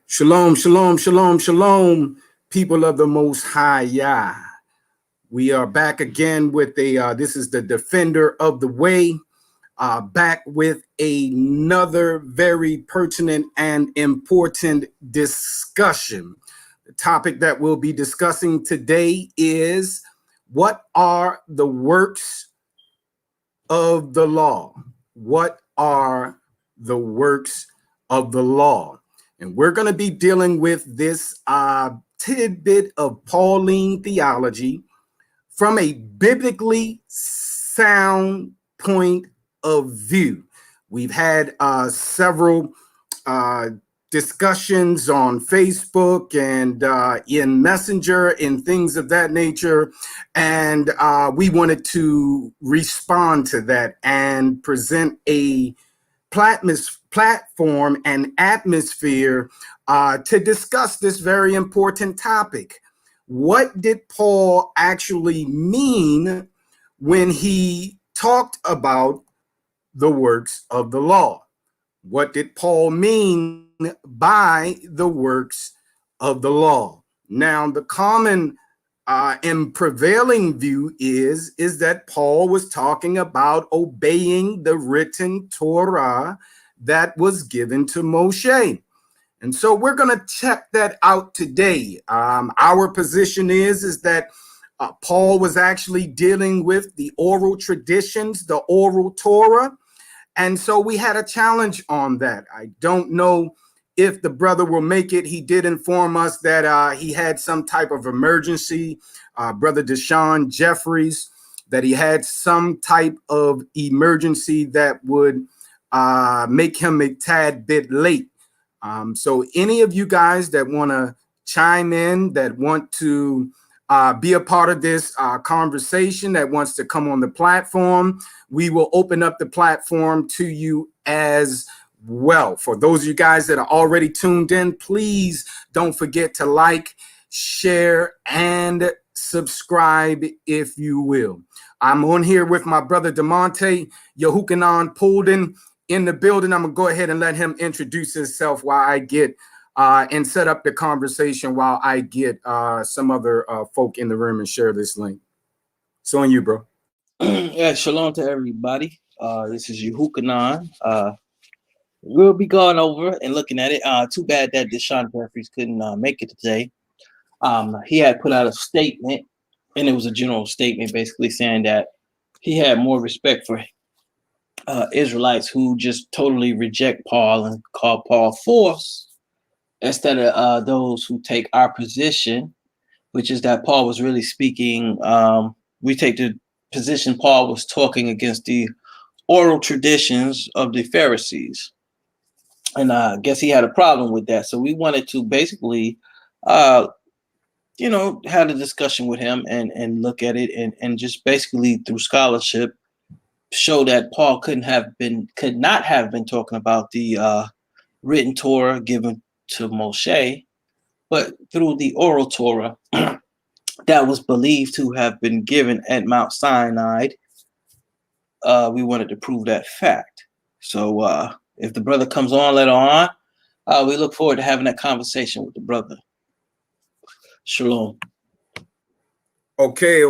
Shalom, shalom, shalom, shalom, people of the Most High Yah. We are back again with this is the Defender of the Way, back with another very pertinent and important discussion. The topic that we'll be discussing today is, what are the works of the law? What are the works of the law? And we're going to be dealing with this tidbit of Pauline theology from a biblically sound point of view. We've had several discussions on Facebook and in Messenger and things of that nature. And we wanted to respond to that and present a platform and atmosphere to discuss this very important topic. What did Paul actually mean when he talked about the works of the law? What did Paul mean by the works of the law? Now, the common and prevailing view is that Paul was talking about obeying the written Torah that was given to Moshe. And so we're going to check that out today. Our position is that Paul was actually dealing with the oral traditions, the oral Torah. And so we had a challenge on that. I don't know if the brother will make it. He did inform us that he had some type of emergency, Brother Deshaun Jeffries, that he had some type of emergency that would make him a tad bit late. So any of you guys that want to chime in, that want to be a part of this conversation, that wants to come on the platform, we will open up the platform to you as well. For those of you guys that are already tuned in, please don't forget to like, share, and subscribe if you will. I'm on here with my brother DeMonte Yehukanan Poulden in the building. I'm gonna go ahead and let him introduce himself while I get and set up the conversation while I get some other folk in the room and share this link. So on you, bro. Yeah, shalom to everybody. This is Yehukanan. We'll be going over and looking at it. Too bad that Deshaun Jeffries couldn't make it today. He had put out a statement, and it was a general statement basically saying that he had more respect for Israelites who just totally reject Paul and call Paul false, instead of those who take our position, which is that Paul was really speaking. We take the position Paul was talking against the oral traditions of the Pharisees. And I guess he had a problem with that. So we wanted to basically, have a discussion with him and look at it and just basically through scholarship show that Paul could not have been talking about the written Torah given to Moshe, but through the oral Torah that was believed to have been given at Mount Sinai. We wanted to prove that fact. So if the brother comes on later on, we look forward to having that conversation with the brother. Shalom. Okay.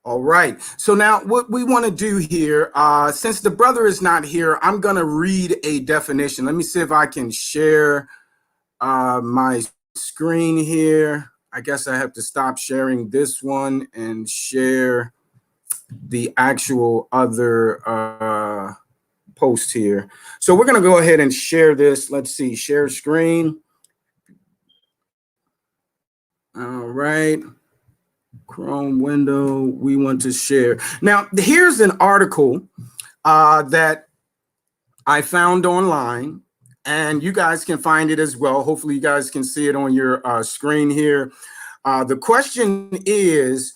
All right. So now what we want to do here, since the brother is not here, I'm going to read a definition. Let me see if I can share my screen here. I guess I have to stop sharing this one and share the actual other post here. So we're going to go ahead and share this. Let's see, share screen. All right. Chrome window, we want to share. Now, here's an article that I found online, and you guys can find it as well. Hopefully you guys can see it on your screen here. The question is,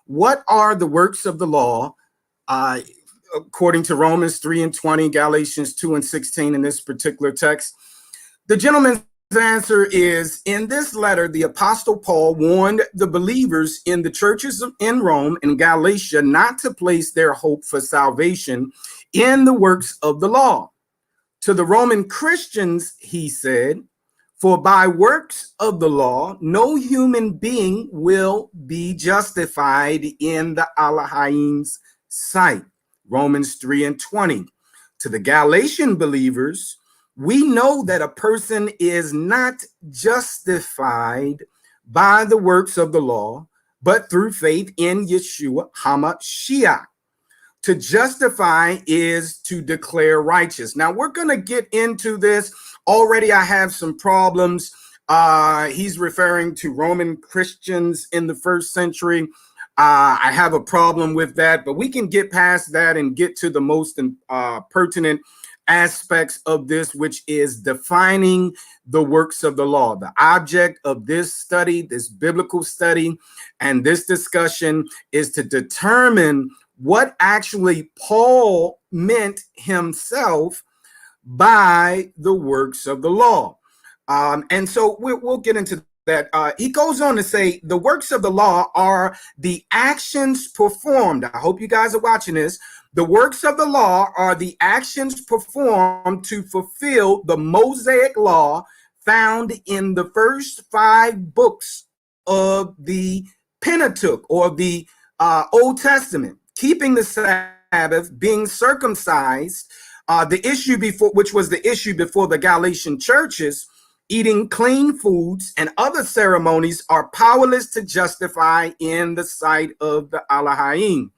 what are the works of the law according to Romans 3:20, Galatians 2:16 in this particular text? The gentleman's answer is, in this letter, the Apostle Paul warned the believers in the churches in Rome and Galatia not to place their hope for salvation in the works of the law. To the Roman Christians, he said, for by works of the law, no human being will be justified in the Elohim's sight. Romans 3:20. To the Galatian believers, we know that a person is not justified by the works of the law, but through faith in Yeshua HaMashiach. To justify is to declare righteous. Now, we're going to get into this. Already, I have some problems. He's referring to Roman Christians in the first century. I have a problem with that, but we can get past that and get to the most pertinent aspects of this, which is defining the works of the law. The object of this study, this biblical study, and this discussion is to determine what actually Paul meant himself by the works of the law. And so we'll get into that. He goes on to say the works of the law are the actions performed. I hope you guys are watching this. The works of the law are the actions performed to fulfill the Mosaic law found in the first 5 books of the Pentateuch, or the Old Testament. Keeping the Sabbath, being circumcised, the issue before, which was the issue before the Galatian churches, eating clean foods and other ceremonies are powerless to justify in the sight of the Elohim.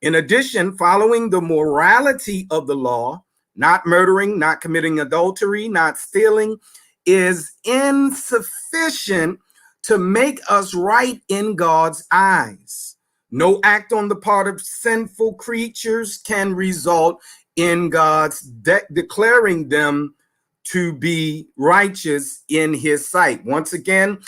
In addition, following the morality of the law, not murdering, not committing adultery, not stealing, is insufficient to make us right in God's eyes. No act on the part of sinful creatures can result in God's declaring them to be righteous in his sight. Once again,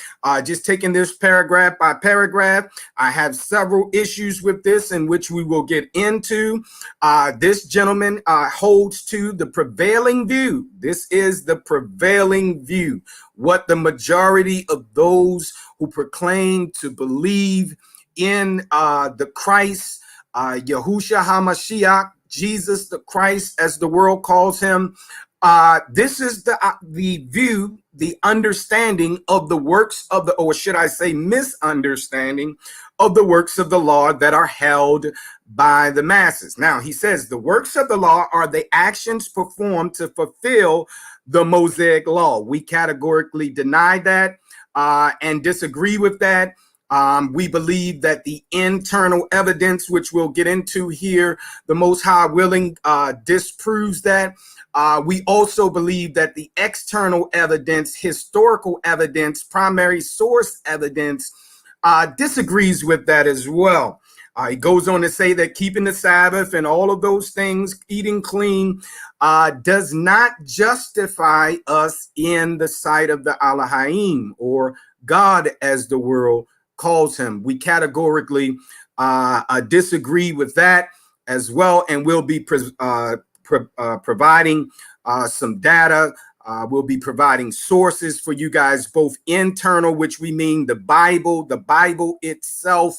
just taking this paragraph by paragraph, I have several issues with this in which we will get into. This gentleman holds to the prevailing view. This is the prevailing view, what the majority of those who proclaim to believe in the Christ, Yahushua HaMashiach, Jesus the Christ, as the world calls him. This is the view, the understanding of the works of the, or should I say misunderstanding of the works of the law that are held by the masses. Now, he says the works of the law are the actions performed to fulfill the Mosaic law. We categorically deny that and disagree with that. We believe that the internal evidence, which we'll get into here, the Most High willing, disproves that. We also believe that the external evidence, historical evidence, primary source evidence, disagrees with that as well. He goes on to say that keeping the Sabbath and all of those things, eating clean, does not justify us in the sight of the Elohim, or God as the world calls him. We categorically disagree with that as well, and we'll be providing some data. We'll be providing sources for you guys, both internal, which we mean the Bible itself,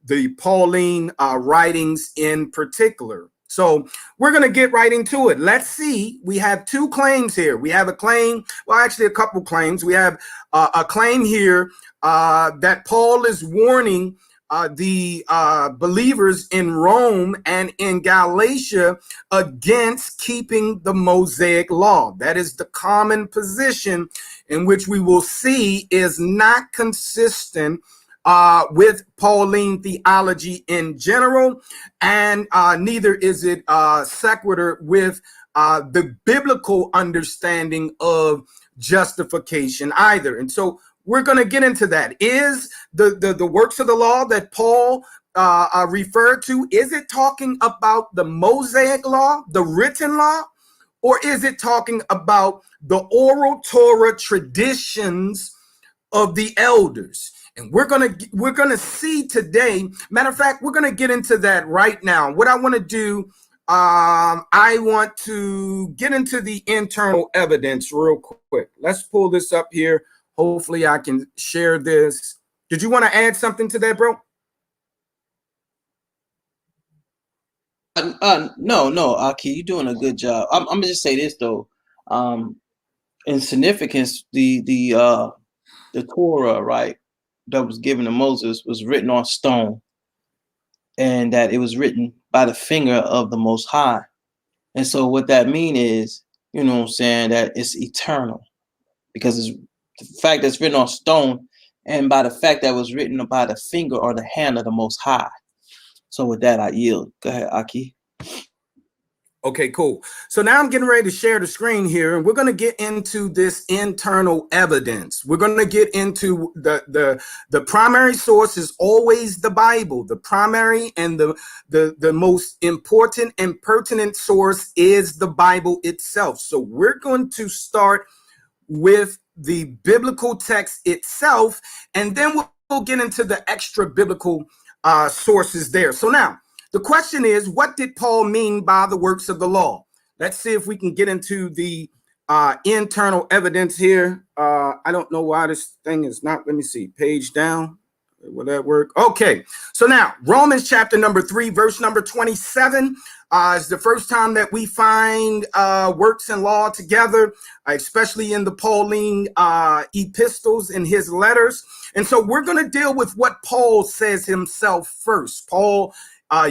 the Pauline writings in particular. So we're going to get right into it. Let's see. We have 2 claims here. We have a claim, well, actually a couple claims. We have a claim here that Paul is warning the believers in Rome and in Galatia against keeping the Mosaic law. That is the common position in which we will see is not consistent with Pauline theology in general, and neither is it sequitur with the biblical understanding of justification either. And so we're going to get into that. Is the works of the law that Paul referred to, is it talking about the Mosaic law, the written law, or is it talking about the oral Torah traditions of the elders? And we're gonna see today. Matter of fact, we're gonna get into that right now. What I want to do, I want to get into the internal evidence real quick. Let's pull this up here. Hopefully, I can share this. Did you want to add something to that, bro? No, Aki, you're doing a good job. I'm gonna just say this though. In significance, the Torah, right, that was given to Moses was written on stone, and that it was written by the finger of the Most High. And so what that mean is, you know what I'm saying, that it's eternal because it's the fact that it's written on stone and by the fact that it was written by the finger or the hand of the Most High. So with that, I yield. Go ahead, Aki. Okay, cool. So now I'm getting ready to share the screen here, and we're going to get into this internal evidence. We're going to get into the primary source is always the Bible. The primary and the most important and pertinent source is the Bible itself. So we're going to start with the biblical text itself, and then we'll get into the extra biblical sources there. So now, the question is, what did Paul mean by the works of the law? Let's see if we can get into the internal evidence here. I don't know why this thing is not, let me see, page down. Will that work? Okay, so now Romans chapter number 3, verse number 27 is the first time that we find works and law together, especially in the Pauline epistles in his letters. And so we're going to deal with what Paul says himself first. Paul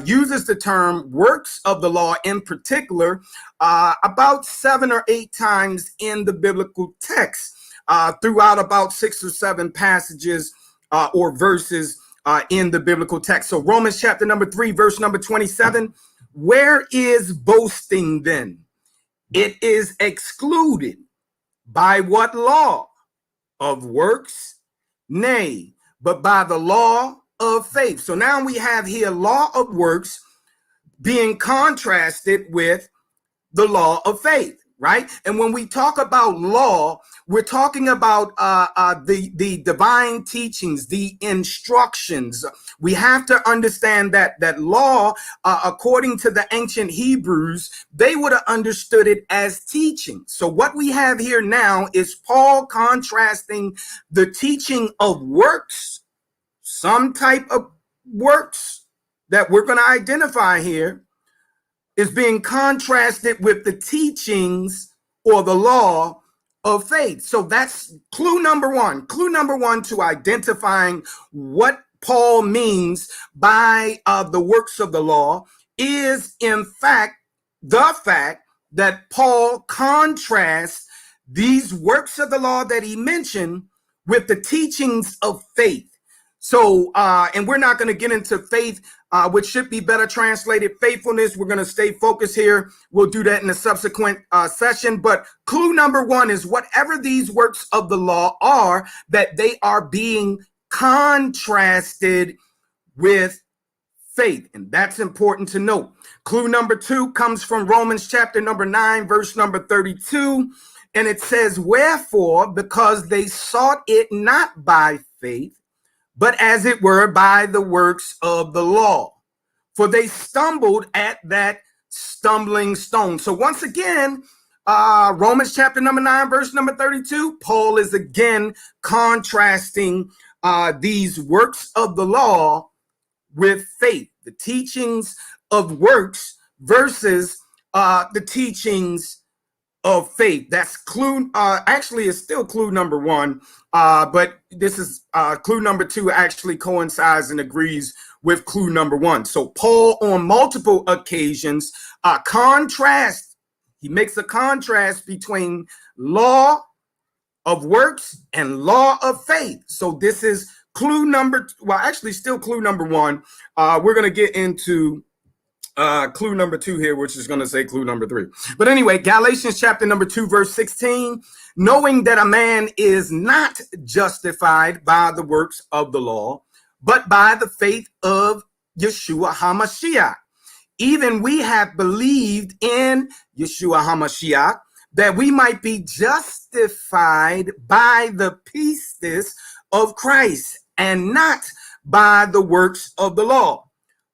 uses the term works of the law in particular about 7 or 8 times in the biblical text throughout about 6 or 7 passages or verses in the biblical text. So Romans chapter number 3, verse number 27, where is boasting then? It is excluded. By what law? Of works? Nay, but by the law of faith. So now we have here law of works being contrasted with the law of faith, right? And when we talk about law, we're talking about the divine teachings, the instructions. We have to understand that law, according to the ancient Hebrews, they would have understood it as teaching. So what we have here now is Paul contrasting the teaching of works, some type of works that we're going to identify here, is being contrasted with the teachings or the law of faith. So that's clue number one. Clue number one to identifying what Paul means by the works of the law is, in fact, the fact that Paul contrasts these works of the law that he mentioned with the teachings of faith. So, and we're not going to get into faith, which should be better translated faithfulness. We're going to stay focused here. We'll do that in a subsequent session. But clue number one is whatever these works of the law are, that they are being contrasted with faith. And that's important to note. Clue number two comes from Romans chapter number 9, verse number 32. And it says, wherefore, because they sought it not by faith, but as it were by the works of the law, for they stumbled at that stumbling stone. So once again, Romans chapter number 9, verse number 32, Paul is again contrasting these works of the law with faith, the teachings of works versus the teachings of faith. That's clue, actually it's still clue number one, but this is clue number two actually coincides and agrees with clue number one. So Paul on multiple occasions he makes a contrast between law of works and law of faith. So this is clue number, well, actually still clue number one. We're going to get into clue number two here, which is going to say clue number three. But anyway, Galatians chapter number 2, verse 16, knowing that a man is not justified by the works of the law, but by the faith of Yeshua HaMashiach. Even we have believed in Yeshua HaMashiach, that we might be justified by the pistis of Christ and not by the works of the law.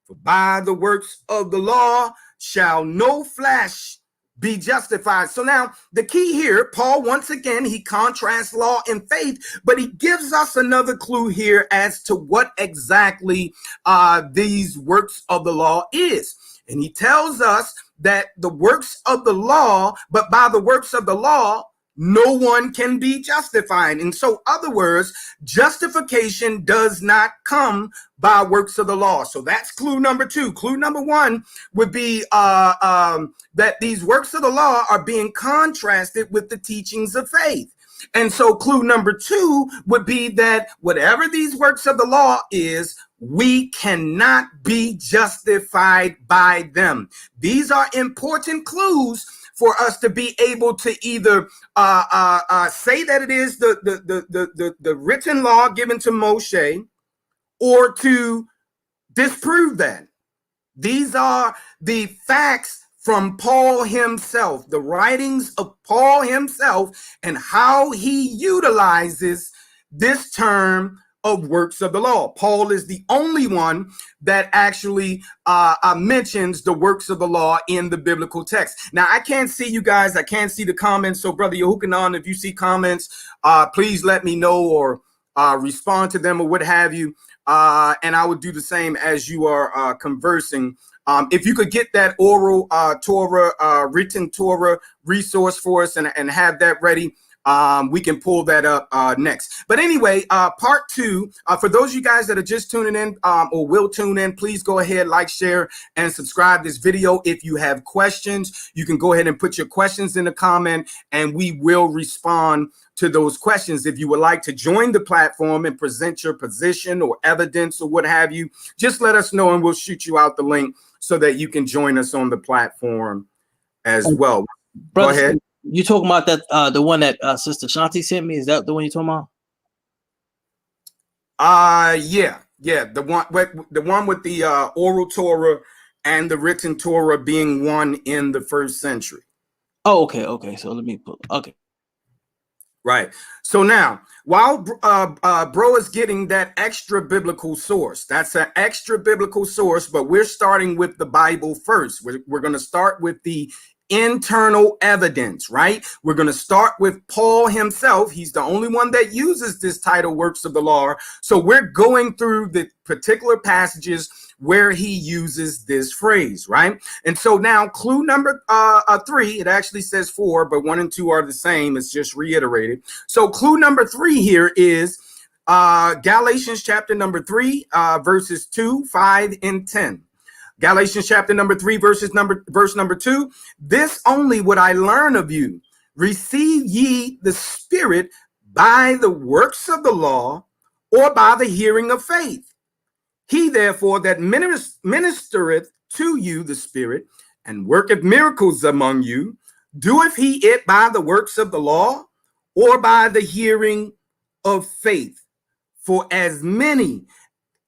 For by the works of the law shall no flesh be justified. So now the key here, Paul, once again, he contrasts law and faith, but he gives us another clue here as to what exactly these works of the law is. And he tells us that the works of the law, but by the works of the law, no one can be justified. And so, other words, justification does not come by works of the law. So that's clue number two. Clue number one would be that these works of the law are being contrasted with the teachings of faith. And so clue number two would be that whatever these works of the law is, we cannot be justified by them. These are important clues for us to be able to either say that it is the written law given to Moshe, or to disprove that. These are the facts from Paul himself, the writings of Paul himself, and how he utilizes this term of works of the law. Paul is the only one that actually mentions the works of the law in the biblical text. Now, I can't see you guys. I can't see the comments. So, Brother Yehukanan, if you see comments, please let me know, or respond to them, or what have you. And I would do the same as you are conversing. If you could get that oral Torah, written Torah resource for us and have that ready, we can pull that up next. But anyway, part two, for those of you guys that are just tuning in or will tune in, please go ahead, like, share, and subscribe this video. If you have questions, you can go ahead and put your questions in the comment, and we will respond to those questions. If you would like to join the platform and present your position or evidence or what have you, just let us know and we'll shoot you out the link so that you can join us on the platform as well. Brother, go ahead. You talking about that the one that Sister Shanti sent me? Is that the one you talking about? Yeah, the one with the oral Torah and the written Torah being one in the first century. Oh, okay. So let me put Right. So now, while bro is getting that extra biblical source, that's an extra biblical source, but we're starting with the Bible first. We're going to start with the internal evidence, right? We're going to start with Paul himself. He's the only one that uses this title, works of the law. So we're going through the particular passages where he uses this phrase, right? And so now clue number 3, it actually says 4, but 1 and 2 are the same. It's just reiterated. So clue number 3 here is Galatians chapter number 3, verses 2, 5, and 10. Galatians chapter number 3, verse number 2. This only would I learn of you. Receive ye the Spirit by the works of the law, or by the hearing of faith. He therefore that ministereth to you the Spirit, and worketh miracles among you, doeth he it by the works of the law, or by the hearing of faith? For as many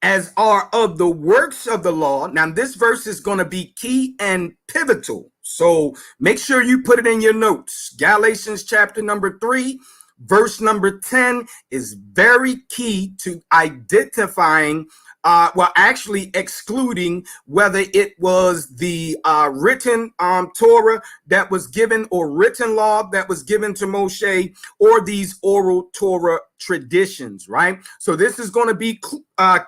as are of the works of the law. Now, this verse is going to be key and pivotal, so make sure you put it in your notes. Galatians chapter number 3, verse number 10 is very key to identifying, actually excluding whether it was the written Torah that was given, or written law that was given to Moshe, or these oral Torah traditions, right? So this is going to be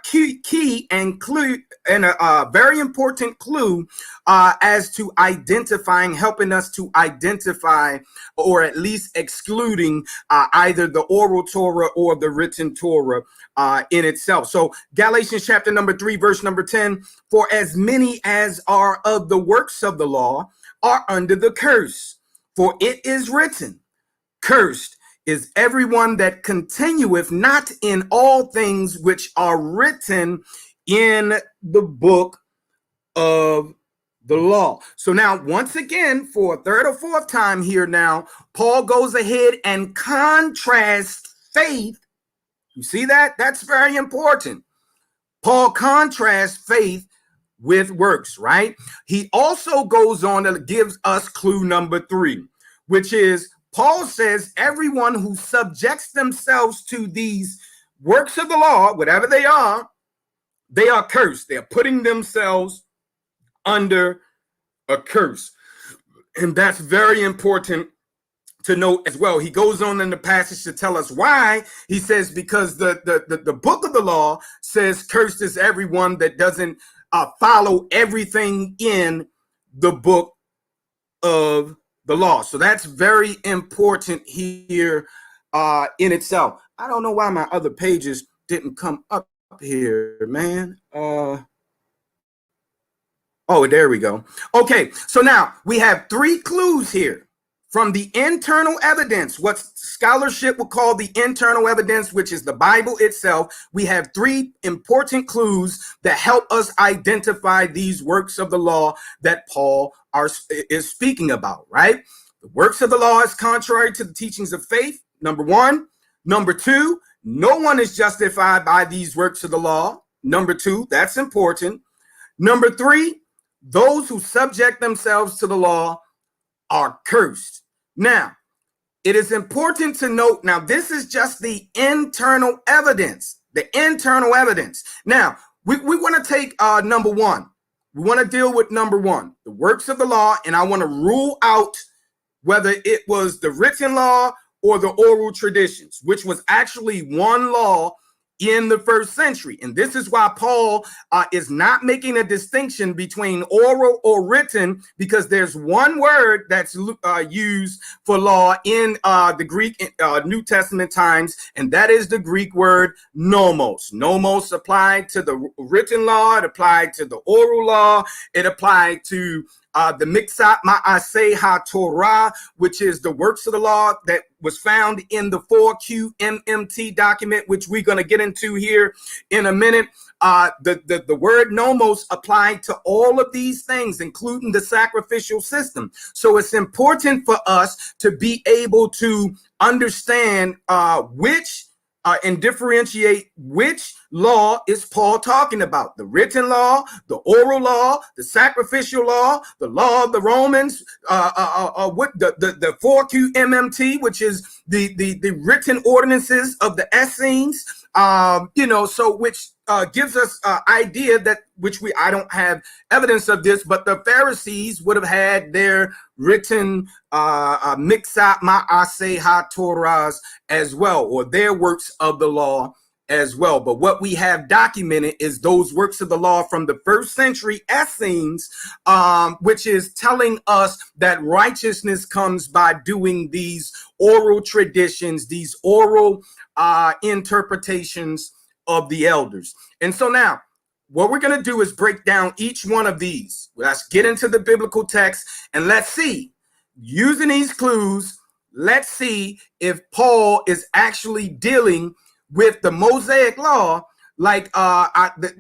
key and clue, and a very important clue as to identifying, helping us to identify, or at least excluding either the oral Torah or the written Torah in itself. So Galatians chapter number 3, verse number 10, for as many as are of the works of the law are under the curse. For it is written, cursed is everyone that continueth not in all things which are written in the book of the law. So now, once again, for a third or fourth time here now, Paul goes ahead and contrasts faith. You see that? That's very important. Paul contrasts faith with works, right? He also goes on to give us clue number 3, which is Paul says everyone who subjects themselves to these works of the law, whatever they are cursed. They're putting themselves under a curse. And that's very important to note as well. He goes on in the passage to tell us why. He says, because the book of the law says, cursed is everyone that doesn't follow everything in the book of the law. So that's very important here in itself. I don't know why my other pages didn't come up here, man. Oh, there we go. Okay, so now we have 3 clues here from the internal evidence, what scholarship would call the internal evidence, which is the Bible itself. We have 3 important clues that help us identify these works of the law that Paul is speaking about, right? The works of the law is contrary to the teachings of faith, number 1. Number 2, no one is justified by these works of the law. Number 2, that's important. Number 3, those who subject themselves to the law are cursed. Now, it is important to note, now this is just the internal evidence, Now, we want to take number 1. We want to deal with number 1, the works of the law, and I want to rule out whether it was the written law or the oral traditions, which was actually one law in the first century. And this is why Paul is not making a distinction between oral or written, because there's one word that's used for law in the Greek New Testament times, and that is the Greek word nomos. Nomos applied to the written law, it applied to the oral law, it applied to the Miksat Ma'aseh HaTorah, which is the works of the law that was found in the 4QMMT document, which we're going to get into here in a minute. The word nomos applied to all of these things, including the sacrificial system. So it's important for us to be able to understand which and differentiate which law is Paul talking about: the written law, the oral law, the sacrificial law, the law of the Romans, what the 4QMMT, which is the written ordinances of the Essenes, so which gives us idea that I don't have evidence of this, but the Pharisees would have had their written Miksat Ma'aseh HaTorahs as well, or their works of the law as well. But what we have documented is those works of the law from the first century Essenes, which is telling us that righteousness comes by doing these oral traditions, these oral interpretations of the elders. And so now what we're going to do is break down each one of these. Let's get into the biblical text and let's see, using these clues, let's see if Paul is actually dealing with the Mosaic law like the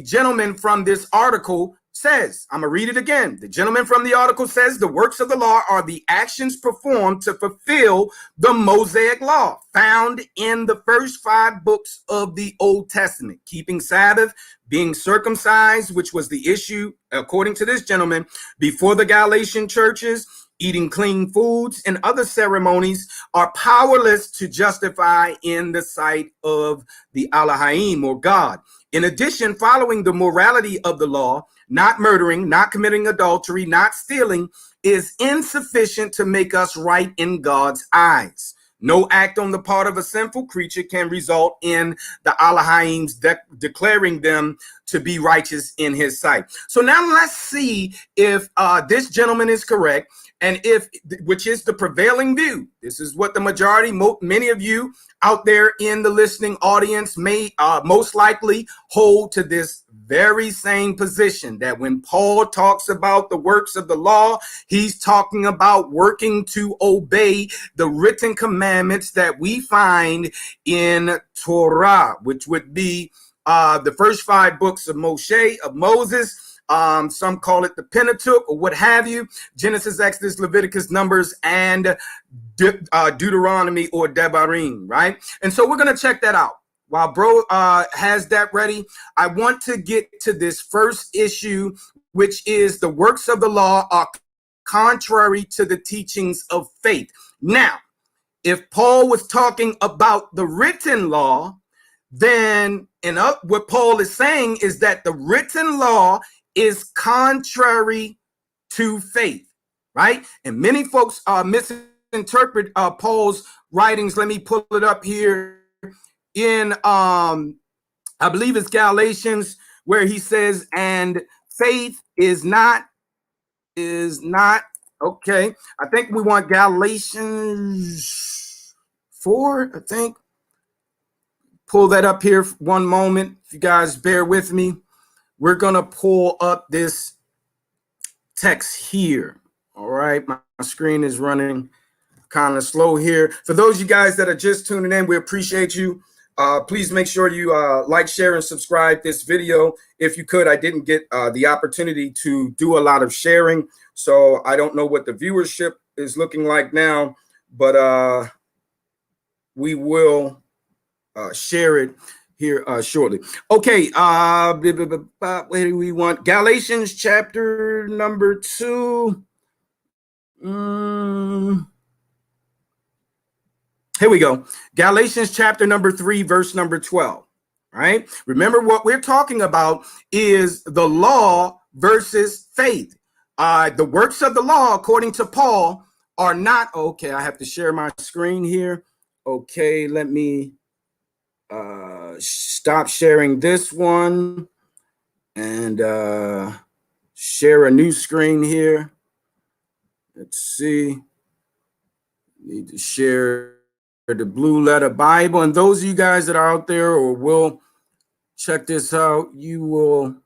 gentleman from this article says. I'm gonna read it again. The gentleman from the article says the works of the law are the actions performed to fulfill the Mosaic law found in the first 5 books of the Old Testament: keeping Sabbath, being circumcised, which was the issue, according to this gentleman, before the Galatian churches, eating clean foods, and other ceremonies are powerless to justify in the sight of the Elohim, or God. In addition, following the morality of the law, not murdering, not committing adultery, not stealing, is insufficient to make us right in God's eyes. No act on the part of a sinful creature can result in the Elohim's declaring them to be righteous in his sight. So now let's see if this gentleman is correct, and which is the prevailing view. This is what the majority, many of you out there in the listening audience may most likely hold to this very same position, that when Paul talks about the works of the law, he's talking about working to obey the written commandments that we find in Torah, which would be the first 5 books of Moses. Some call it the Pentateuch or what have you: Genesis, Exodus, Leviticus, Numbers, and Deuteronomy or Devarim, right? And so we're going to check that out. While bro has that ready, I want to get to this first issue, which is the works of the law are contrary to the teachings of faith. Now, if Paul was talking about the written law, then what Paul is saying is that the written law is contrary to faith. right? And many folks misinterpret Paul's writings. Let me pull it up here in I believe it's Galatians, where he says, and faith is not okay. I think we want Galatians 4, I think. Pull that up here for one moment. If you guys bear with me, we're gonna pull up this text here. All right, my screen is running kind of slow here. For those of you guys that are just tuning in, we appreciate you. Please make sure you like, share, and subscribe this video. If you could, I didn't get the opportunity to do a lot of sharing, so I don't know what the viewership is looking like now, but we will share it here shortly. Okay, where do we want? Galatians chapter number 2. Here we go. Galatians chapter number 3, verse number 12. Right? Remember, what we're talking about is the law versus faith. The works of the law, according to Paul, are not okay. I have to share my screen here. Okay, let me stop sharing this one and share a new screen here. Let's see. Need to share the Blue Letter Bible. And those of you guys that are out there or will check this out, you will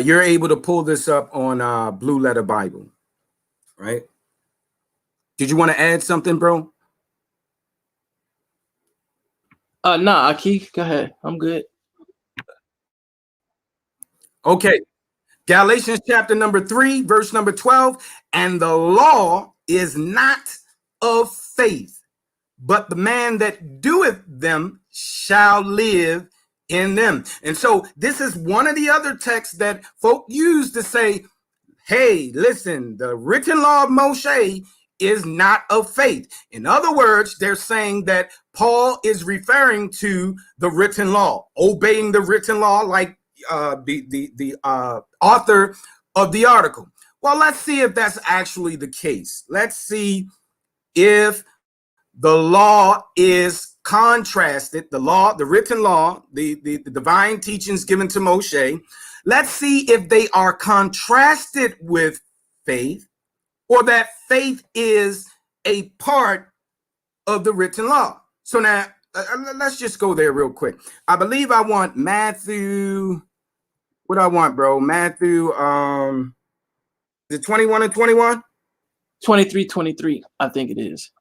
you're able to pull this up on Blue Letter Bible, right? Did you want to add something, bro? Nah, Aki, go ahead. I'm good. Okay. Galatians chapter number 3, verse number 12. And the law is not of faith, but the man that doeth them shall live in them. And so this is one of the other texts that folk use to say, hey, listen, the written law of Moshe is not of faith. In other words, they're saying that Paul is referring to the written law, obeying the written law, like the author of the article. Well, let's see if that's actually the case. Let's see if the law is contrasted, the law, the written law, the divine teachings given to Moshe. Let's see if they are contrasted with faith, or that faith is a part of the written law. So now let's just go there real quick. I believe I want Matthew. What I want, bro? Matthew, is it 21 and 21? 23, I think it is.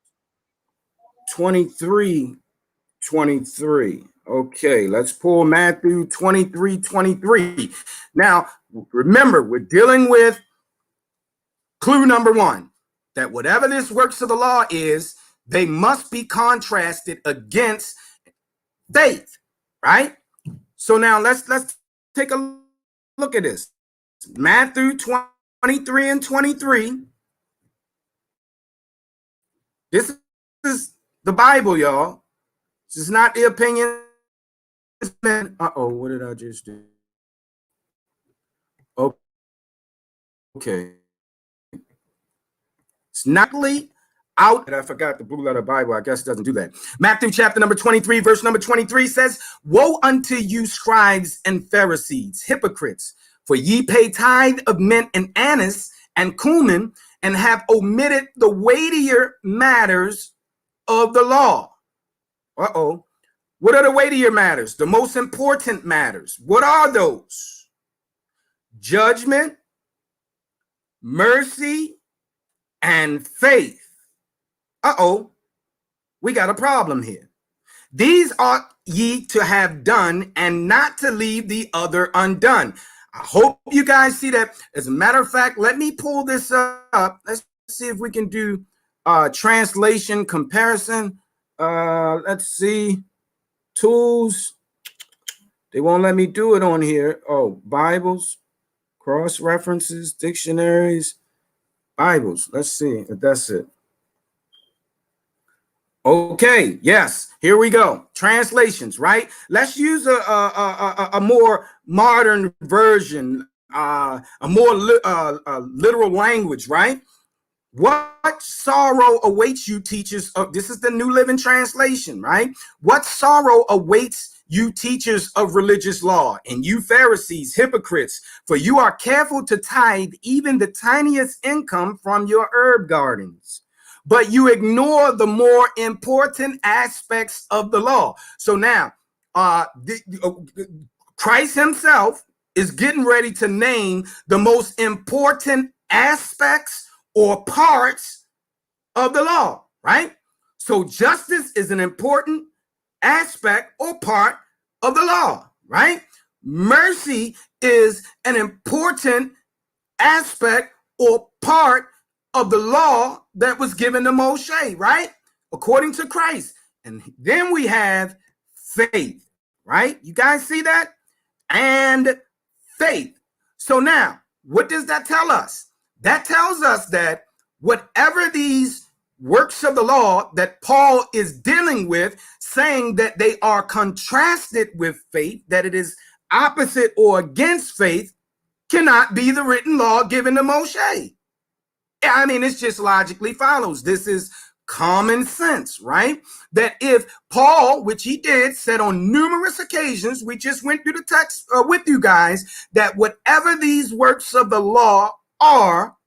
23. Okay, let's pull Matthew 23. Now, remember, we're dealing with clue number 1, that whatever this works of the law is, they must be contrasted against faith, right? So now let's take a look at this. Matthew 23 and 23. This is the Bible, y'all. This is not the opinion. What did I just do? Okay. It's not out. And I forgot the Blue Letter Bible. I guess it doesn't do that. Matthew chapter number 23, verse number 23 says, woe unto you, scribes and Pharisees, hypocrites, for ye pay tithe of mint and anise and cumin, and have omitted the weightier matters of the law. What are the weightier matters? The most important matters. What are those? Judgment, mercy, and faith. We got a problem here. These ought ye to have done, and not to leave the other undone. I hope you guys see that. As a matter of fact, let me pull this up. Let's see if we can do translation comparison. Let's see. Tools. They won't let me do it on here. Oh, Bibles, cross references, dictionaries, Bibles. Let's see if that's it. Okay, yes, here we go. Translations, right? Let's use a more modern version. a more literal language, right? What sorrow awaits you, teachers of, this is the New Living Translation, right? What sorrow awaits you, teachers of religious law, and you Pharisees, hypocrites, for you are careful to tithe even the tiniest income from your herb gardens, but you ignore the more important aspects of the law. So now, Christ himself is getting ready to name the most important aspects or parts of the law, right? So justice is an important aspect or part of the law, right? Mercy is an important aspect or part of the law that was given to Moshe, right? According to Christ. And then we have faith, right? You guys see that? And faith. So now, what does that tell us? That tells us that whatever these works of the law that Paul is dealing with, saying that they are contrasted with faith, that it is opposite or against faith, cannot be the written law given to Moshe. I mean, it just logically follows. This is common sense, right? That if Paul, which he did, said on numerous occasions, we just went through the text with you guys, that whatever these works of the law are,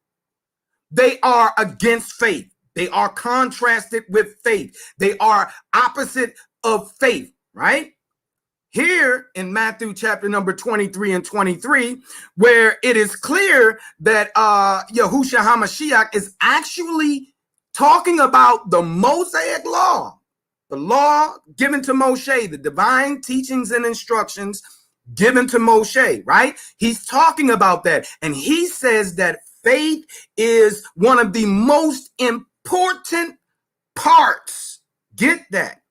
they are against faith. They are contrasted with faith. They are opposite of faith, right? Here in Matthew chapter number 23 and 23, where it is clear that Yahushua HaMashiach is actually talking about the Mosaic law, the law given to Moshe, the divine teachings and instructions given to Moshe, right? He's talking about that. And he says that faith is one of the most important parts. Get that.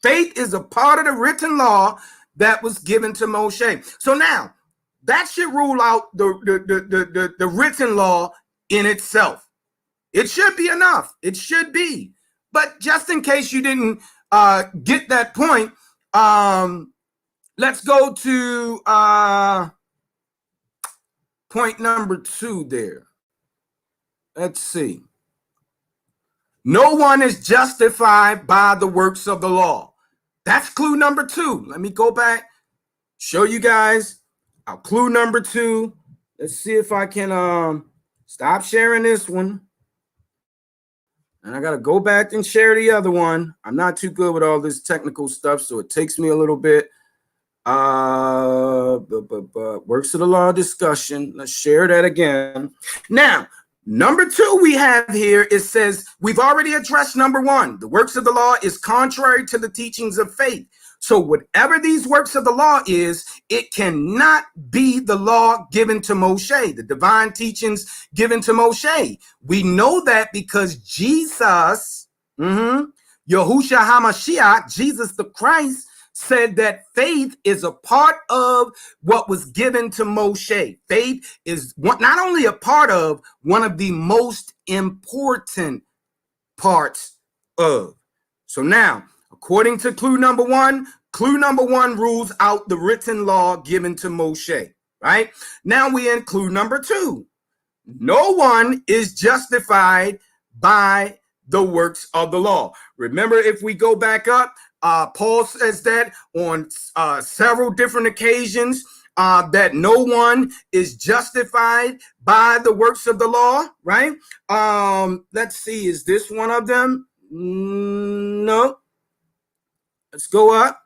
Faith is a part of the written law that was given to Moshe. So now that should rule out the written law in itself. It should be enough. It should be. But just in case you didn't get that point, let's go to point number 2 there. Let's see. No one is justified by the works of the law. That's clue number 2. Let me go back, show you guys our clue number 2. Let's see if I can stop sharing this one. And I got to go back and share the other one. I'm not too good with all this technical stuff, so it takes me a little bit. Works of the law discussion. Let's share that again. Now, number 2 we have here, it says, we've already addressed number 1. The works of the law is contrary to the teachings of faith. So whatever these works of the law is, it cannot be the law given to Moshe, the divine teachings given to Moshe. We know that because Jesus, Yahushua HaMashiach, Jesus the Christ, said that faith is a part of what was given to Moshe. Faith is not only a part of, one of the most important parts of. So now, according to clue number 1 rules out the written law given to Moshe, right? Now we in clue number 2. No one is justified by the works of the law. Remember, if we go back up, Paul says that on several different occasions, that no one is justified by the works of the law, right? Let's see, is this one of them? No. Let's go up.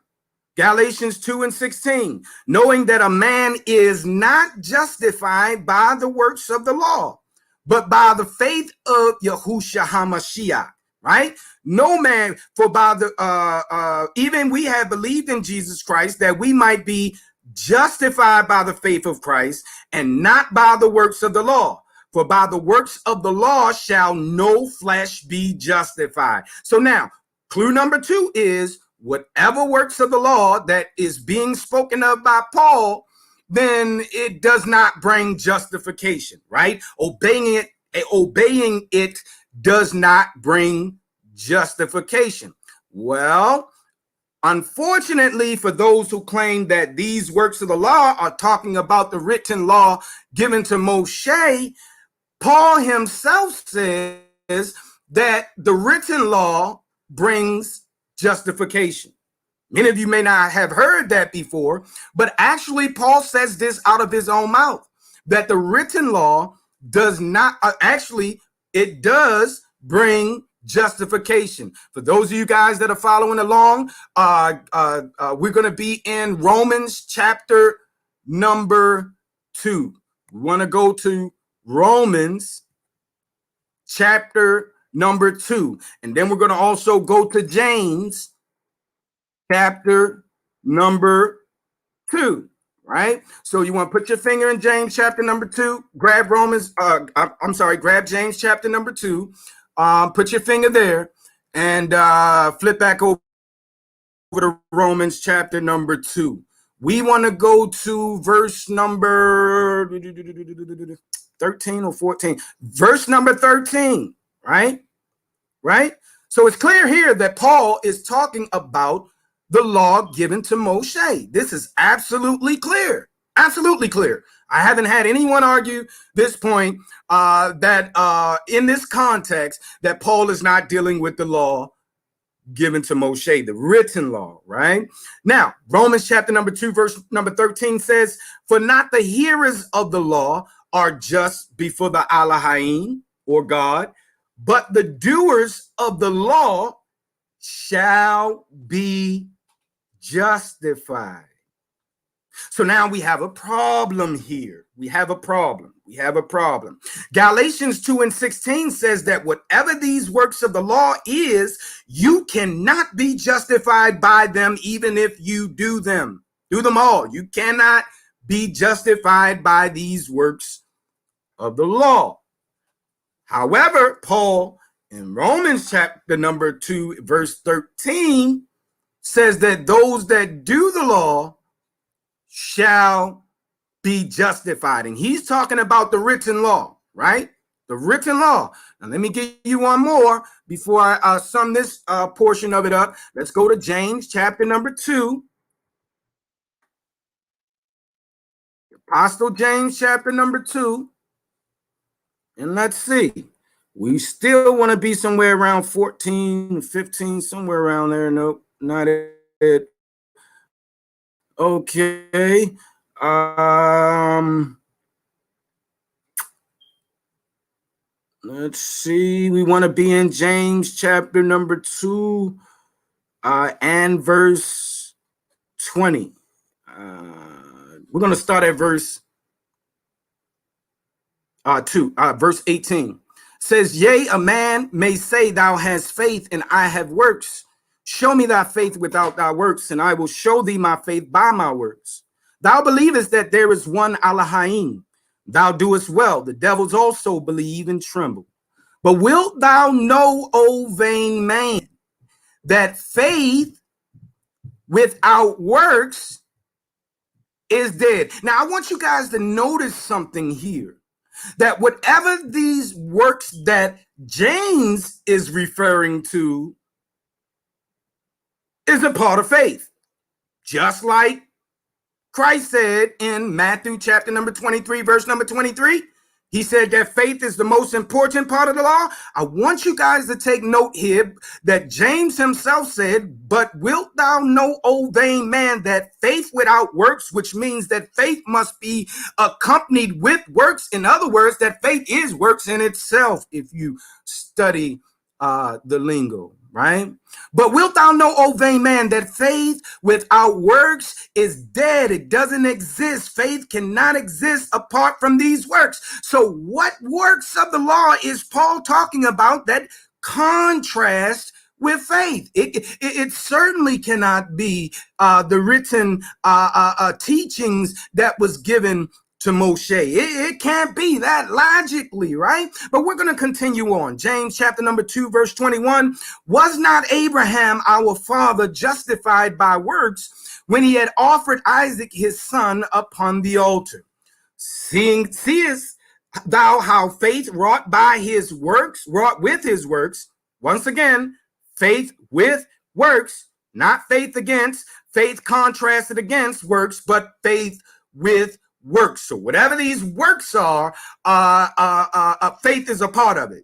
Galatians 2:16, knowing that a man is not justified by the works of the law, but by the faith of Yahushua HaMashiach, right? No man, for by the even we have believed in Jesus Christ that we might be justified by the faith of Christ and not by the works of the law. For by the works of the law shall no flesh be justified. So now, clue number 2 is whatever works of the law that is being spoken of by Paul, then it does not bring justification, right? Obeying it does not bring justification. Well, Unfortunately, for those who claim that these works of the law are talking about the written law given to Moshe, Paul himself says that the written law brings justification. Many of you may not have heard that before, but actually Paul says this out of his own mouth, that the written law does not, actually, it does bring justification. For those of you guys that are following along, we're going to be in Romans chapter number 2. We want to go to Romans chapter number 2. And then we're going to also go to James chapter number 2, right? So you want to put your finger in James chapter number 2, grab grab James chapter number 2, put your finger there, and flip back over to Romans chapter number 2. We want to go to verse number 13 or 14, verse number 13, right? Right? So it's clear here that Paul is talking about the law given to Moshe. This is absolutely clear. Absolutely clear. I haven't had anyone argue this point that in this context that Paul is not dealing with the law given to Moshe, the written law, right? Now, Romans chapter number 2, verse number 13 says, "For not the hearers of the law are just before the Elohim, or God, but the doers of the law shall be justified." So now we have a problem here. We have a problem. Galatians 2:16 says that whatever these works of the law is, you cannot be justified by them, even if you do them. Do them all. You cannot be justified by these works of the law. However, Paul in Romans chapter number 2, verse 13 says that those that do the law shall be justified. And he's talking about the written law, right? The written law. Now, let me give you one more before I sum this portion of it up. Let's go to James chapter number 2. Apostle James chapter number 2. And let's see. We still want to be somewhere around 14, 15, somewhere around there. Nope, not it. Okay. Let's see. We want to be in James chapter number 2 and verse 20. We're going to start at verse 2, verse 18. Says, "Yea, a man may say, thou hast faith, and I have works. Show me thy faith without thy works, and I will show thee my faith by my works. Thou believest that there is one Elohim. Thou doest well. The devils also believe and tremble. But wilt thou know, O vain man, that faith without works is dead?" Now, I want you guys to notice something here, that whatever these works that James is referring to is a part of faith. Just like Christ said in Matthew chapter number 23, verse number 23, he said that faith is the most important part of the law. I want you guys to take note here that James himself said, "But wilt thou know, O vain man, that faith without works," which means that faith must be accompanied with works. In other words, that faith is works in itself if you study the lingo, right? "But wilt thou know, O vain man, that faith without works is dead." It doesn't exist. Faith cannot exist apart from these works. So what works of the law is Paul talking about that contrast with faith? It certainly cannot be the written teachings that was given to Moshe. It can't be that logically, right? But we're going to continue on. James chapter number 2, verse 21. "Was not Abraham our father justified by works when he had offered Isaac his son upon the altar? Seest thou how faith wrought with his works?" Once again, faith with works, not faith against, faith contrasted against works, but faith with works. So whatever these works are, faith is a part of it.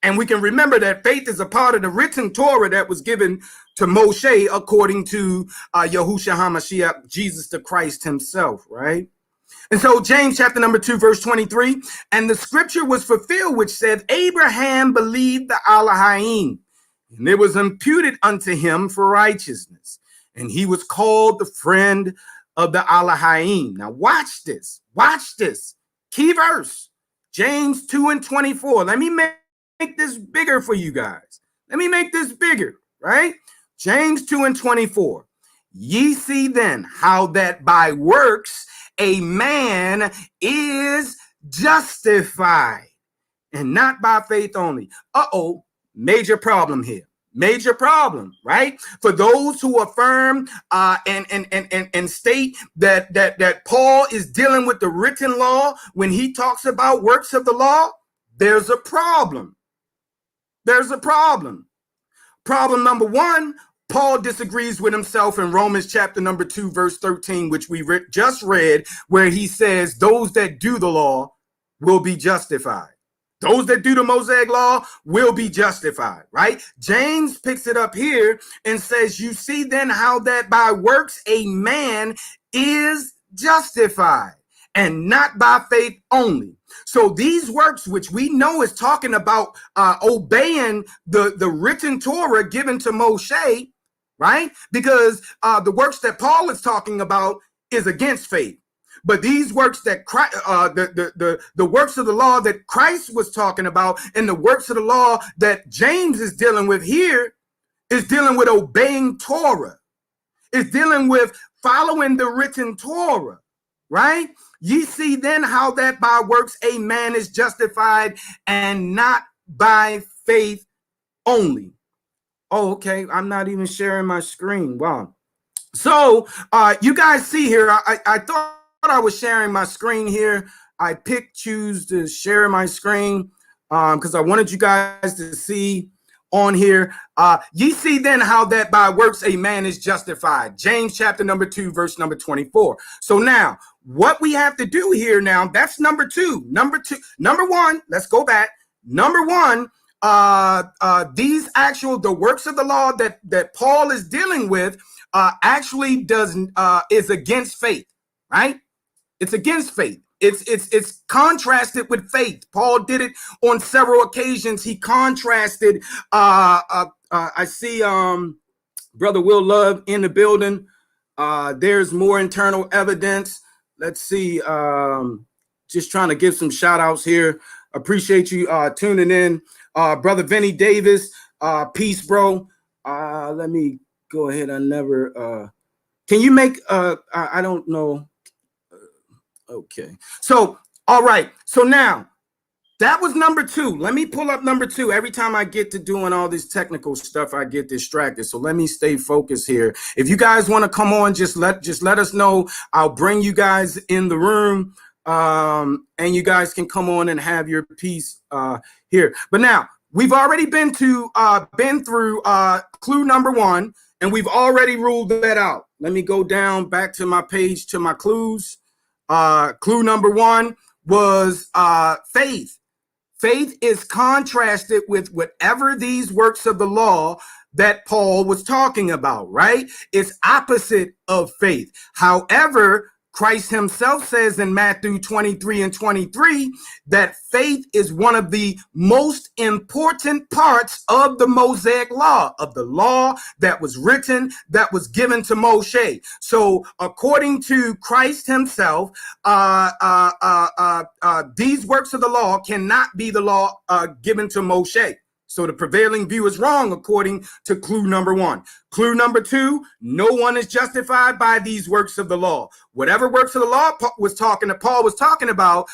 And we can remember that faith is a part of the written Torah that was given to Moshe according to Yahushua HaMashiach, Jesus the Christ himself, right? And so James chapter number 2, verse 23, and the scripture was fulfilled, which said, Abraham believed the Elohim, and it was imputed unto him for righteousness. And he was called the friend of the Elohim. Now watch this. Watch this. Key verse. James 2 and 24. Let me make this bigger for you guys. Let me make this bigger, right? James 2 and 24. Ye see then how that by works a man is justified, and not by faith only. Major problem here. Major problem, right? For those who affirm and state that Paul is dealing with the written law when he talks about works of the law, there's a problem. There's a problem. Problem number one, Paul disagrees with himself in Romans chapter number 2, verse 13, which we just read, where he says those that do the law will be justified. Those that do the Mosaic law will be justified, right? James picks it up here and says, you see then how that by works a man is justified, and not by faith only. So these works, which we know is talking about obeying the written Torah given to Moshe, right? Because the works that Paul is talking about is against faith. But these works that Christ, the works of the law that Christ was talking about, and the works of the law that James is dealing with here, is dealing with obeying Torah. It's dealing with following the written Torah, right? Ye see then how that by works a man is justified, and not by faith only. Oh, okay. I'm not even sharing my screen. Wow. So you guys see here, I thought I was sharing my screen here. I choose to share my screen because I wanted you guys to see on here. Ye see then how that by works a man is justified. James chapter number 2, verse number 24. So now what we have to do here now, that's number two. Number one, let's go back. Number one, the works of the law that Paul is dealing with actually is against faith, right? It's against faith. It's contrasted with faith. Paul did it on several occasions. He contrasted. I see Brother Will Love in the building. There's more internal evidence. Let's see. Just trying to give some shout outs here. Appreciate you tuning in. Brother Vinny Davis, peace, bro. Let me go ahead. Can you make I don't know. Okay. So, all right. So now that was number two. Let me pull up number two. Every time I get to doing all this technical stuff, I get distracted. So let me stay focused here. If you guys want to come on, just let us know. I'll bring you guys in the room. And you guys can come on and have your piece here. But now we've already been through clue number one, and we've already ruled that out. Let me go down back to my page to my clues. Clue number one was faith. Faith is contrasted with whatever these works of the law that Paul was talking about, right? It's opposite of faith. However, Christ himself says in Matthew 23 and 23 that faith is one of the most important parts of the Mosaic law, of the law that was written, that was given to Moshe. So according to Christ himself, these works of the law cannot be the law given to Moshe. So the prevailing view is wrong according to clue number one. Clue number two, no one is justified by these works of the law. Whatever works of the law Paul was talking about,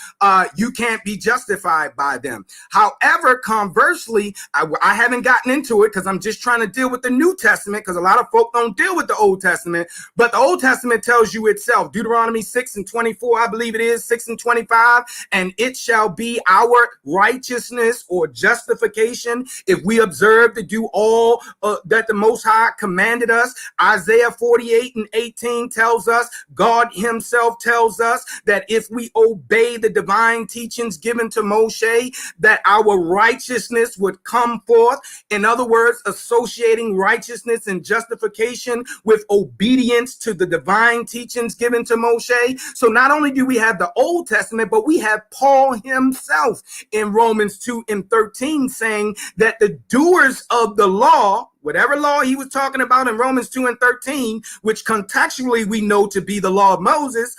you can't be justified by them. However, conversely, I haven't gotten into it because I'm just trying to deal with the New Testament, because a lot of folk don't deal with the Old Testament. But the Old Testament tells you itself. Deuteronomy 6 and 24, I believe it is, 6 and 25. And it shall be our righteousness or justification if we observe to do all that the Most High commanded us. Isaiah 48:18 tells us, God himself tells us that if we obey the divine teachings given to Moshe, that our righteousness would come forth. In other words, associating righteousness and justification with obedience to the divine teachings given to Moshe. So not only do we have the Old Testament, but we have Paul himself in Romans 2:13 saying that the doers of the law, whatever law he was talking about in Romans 2:13, which contextually we know to be the law of Moses,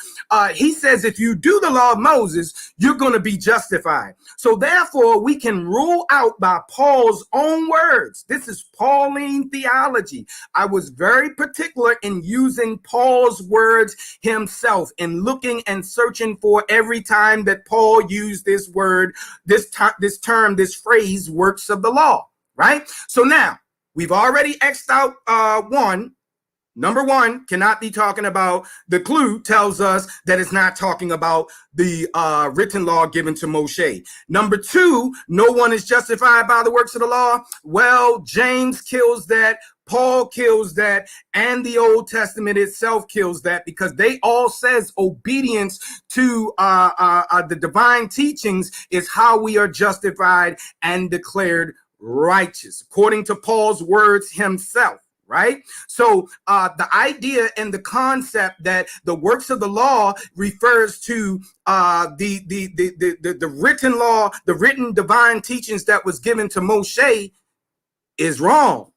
he says if you do the law of Moses, you're going to be justified. So therefore, we can rule out by Paul's own words. This is Pauline theology. I was very particular in using Paul's words himself and looking and searching for every time that Paul used this word, this term, this phrase, works of the law, right? So now, we've already X'd out one. Number one cannot be talking about, the clue tells us that it's not talking about the written law given to Moshe. Number two, no one is justified by the works of the law. Well, James kills that, Paul kills that, and the Old Testament itself kills that, because they all says obedience to the divine teachings is how we are justified and declared righteous, according to Paul's words himself. Right? So the idea and the concept that the works of the law refers to the written law, the written divine teachings that was given to Moshe is wrong.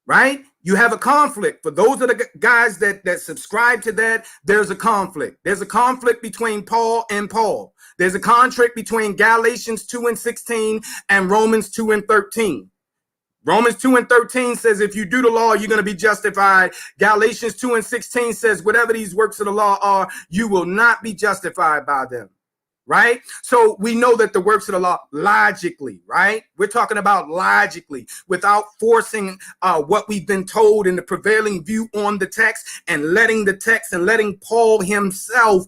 Right? You have a conflict. For those of the guys that subscribe to that, there's a conflict. There's a conflict between Paul and Paul. There's a conflict between Galatians 2:16 and Romans 2:13. Romans 2:13 says, if you do the law, you're going to be justified. Galatians 2:16 says, whatever these works of the law are, you will not be justified by them. Right? So we know that the works of the law logically, right? We're talking about logically, without forcing what we've been told in the prevailing view on the text, and letting the text and letting Paul himself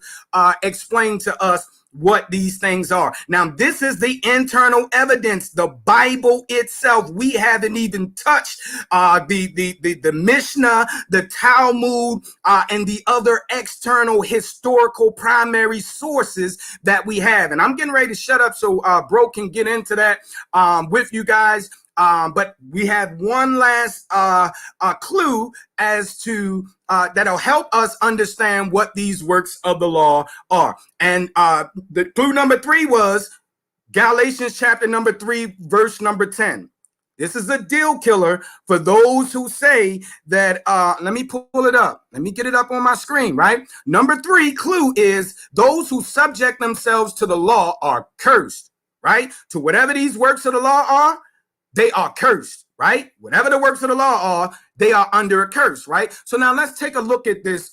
explain to us what these things are. Now, this is the internal evidence, the Bible itself. We haven't even touched the Mishnah, the Talmud, and the other external historical primary sources that we have. And I'm getting ready to shut up so Bro can get into that with you guys. But we have one last clue as to that'll help us understand what these works of the law are. And the clue number 3 was Galatians chapter number 3, verse number 10. This is a deal killer for those who say that, let me pull it up. Let me get it up on my screen, right? Number 3 clue is those who subject themselves to the law are cursed, right? To whatever these works of the law are, they are cursed, right? Whatever the works of the law are, they are under a curse, right? So now let's take a look at this.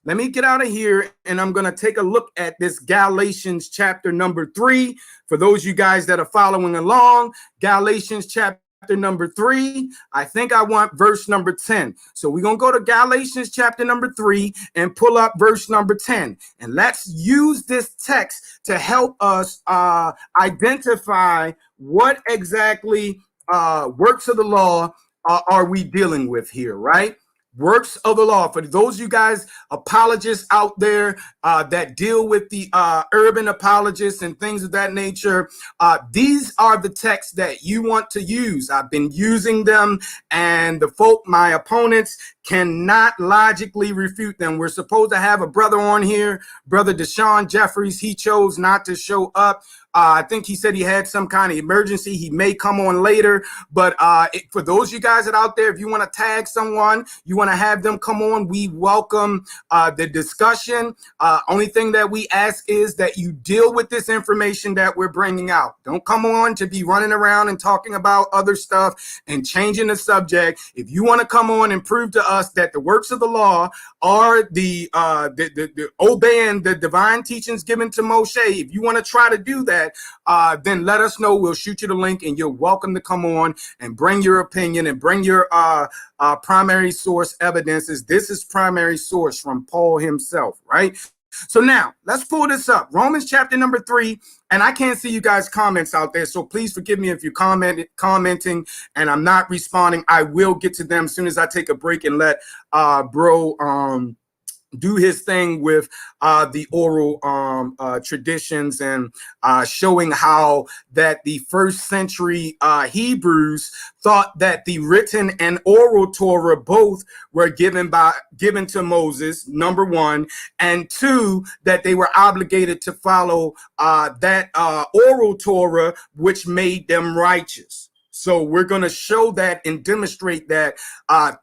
Let me get out of here, and I'm going to take a look at this Galatians chapter number 3. For those of you guys that are following along, Galatians chapter number 3, I think I want verse number 10. So we're going to go to Galatians chapter number 3 and pull up verse number 10. And let's use this text to help us identify what exactly works of the law are we dealing with here, right? Works of the law. For those of you guys, apologists out there that deal with the urban apologists and things of that nature, these are the texts that you want to use. I've been using them, and my opponents cannot logically refute them. We're supposed to have a brother on here, Brother Deshaun Jeffries. He chose not to show up. I think he said he had some kind of emergency. He may come on later. But for those of you guys that are out there, if you want to tag someone, you want to have them come on, we welcome the discussion. Only thing that we ask is that you deal with this information that we're bringing out. Don't come on to be running around and talking about other stuff and changing the subject. If you want to come on and prove to us that the works of the law are the obeying the divine teachings given to Moshe, if you want to try to do that, then let us know. We'll shoot you the link, and you're welcome to come on and bring your opinion and bring your primary source evidences. This is primary source from Paul himself, right? So now let's pull this up. Romans chapter number 3. And I can't see you guys' comments out there. So please forgive me if you're commenting and I'm not responding. I will get to them as soon as I take a break and let bro do his thing with the oral traditions and showing how that the first century Hebrews thought that the written and oral Torah both were given to Moses, number one, and two, that they were obligated to follow that oral Torah, which made them righteous. So we're going to show that and demonstrate that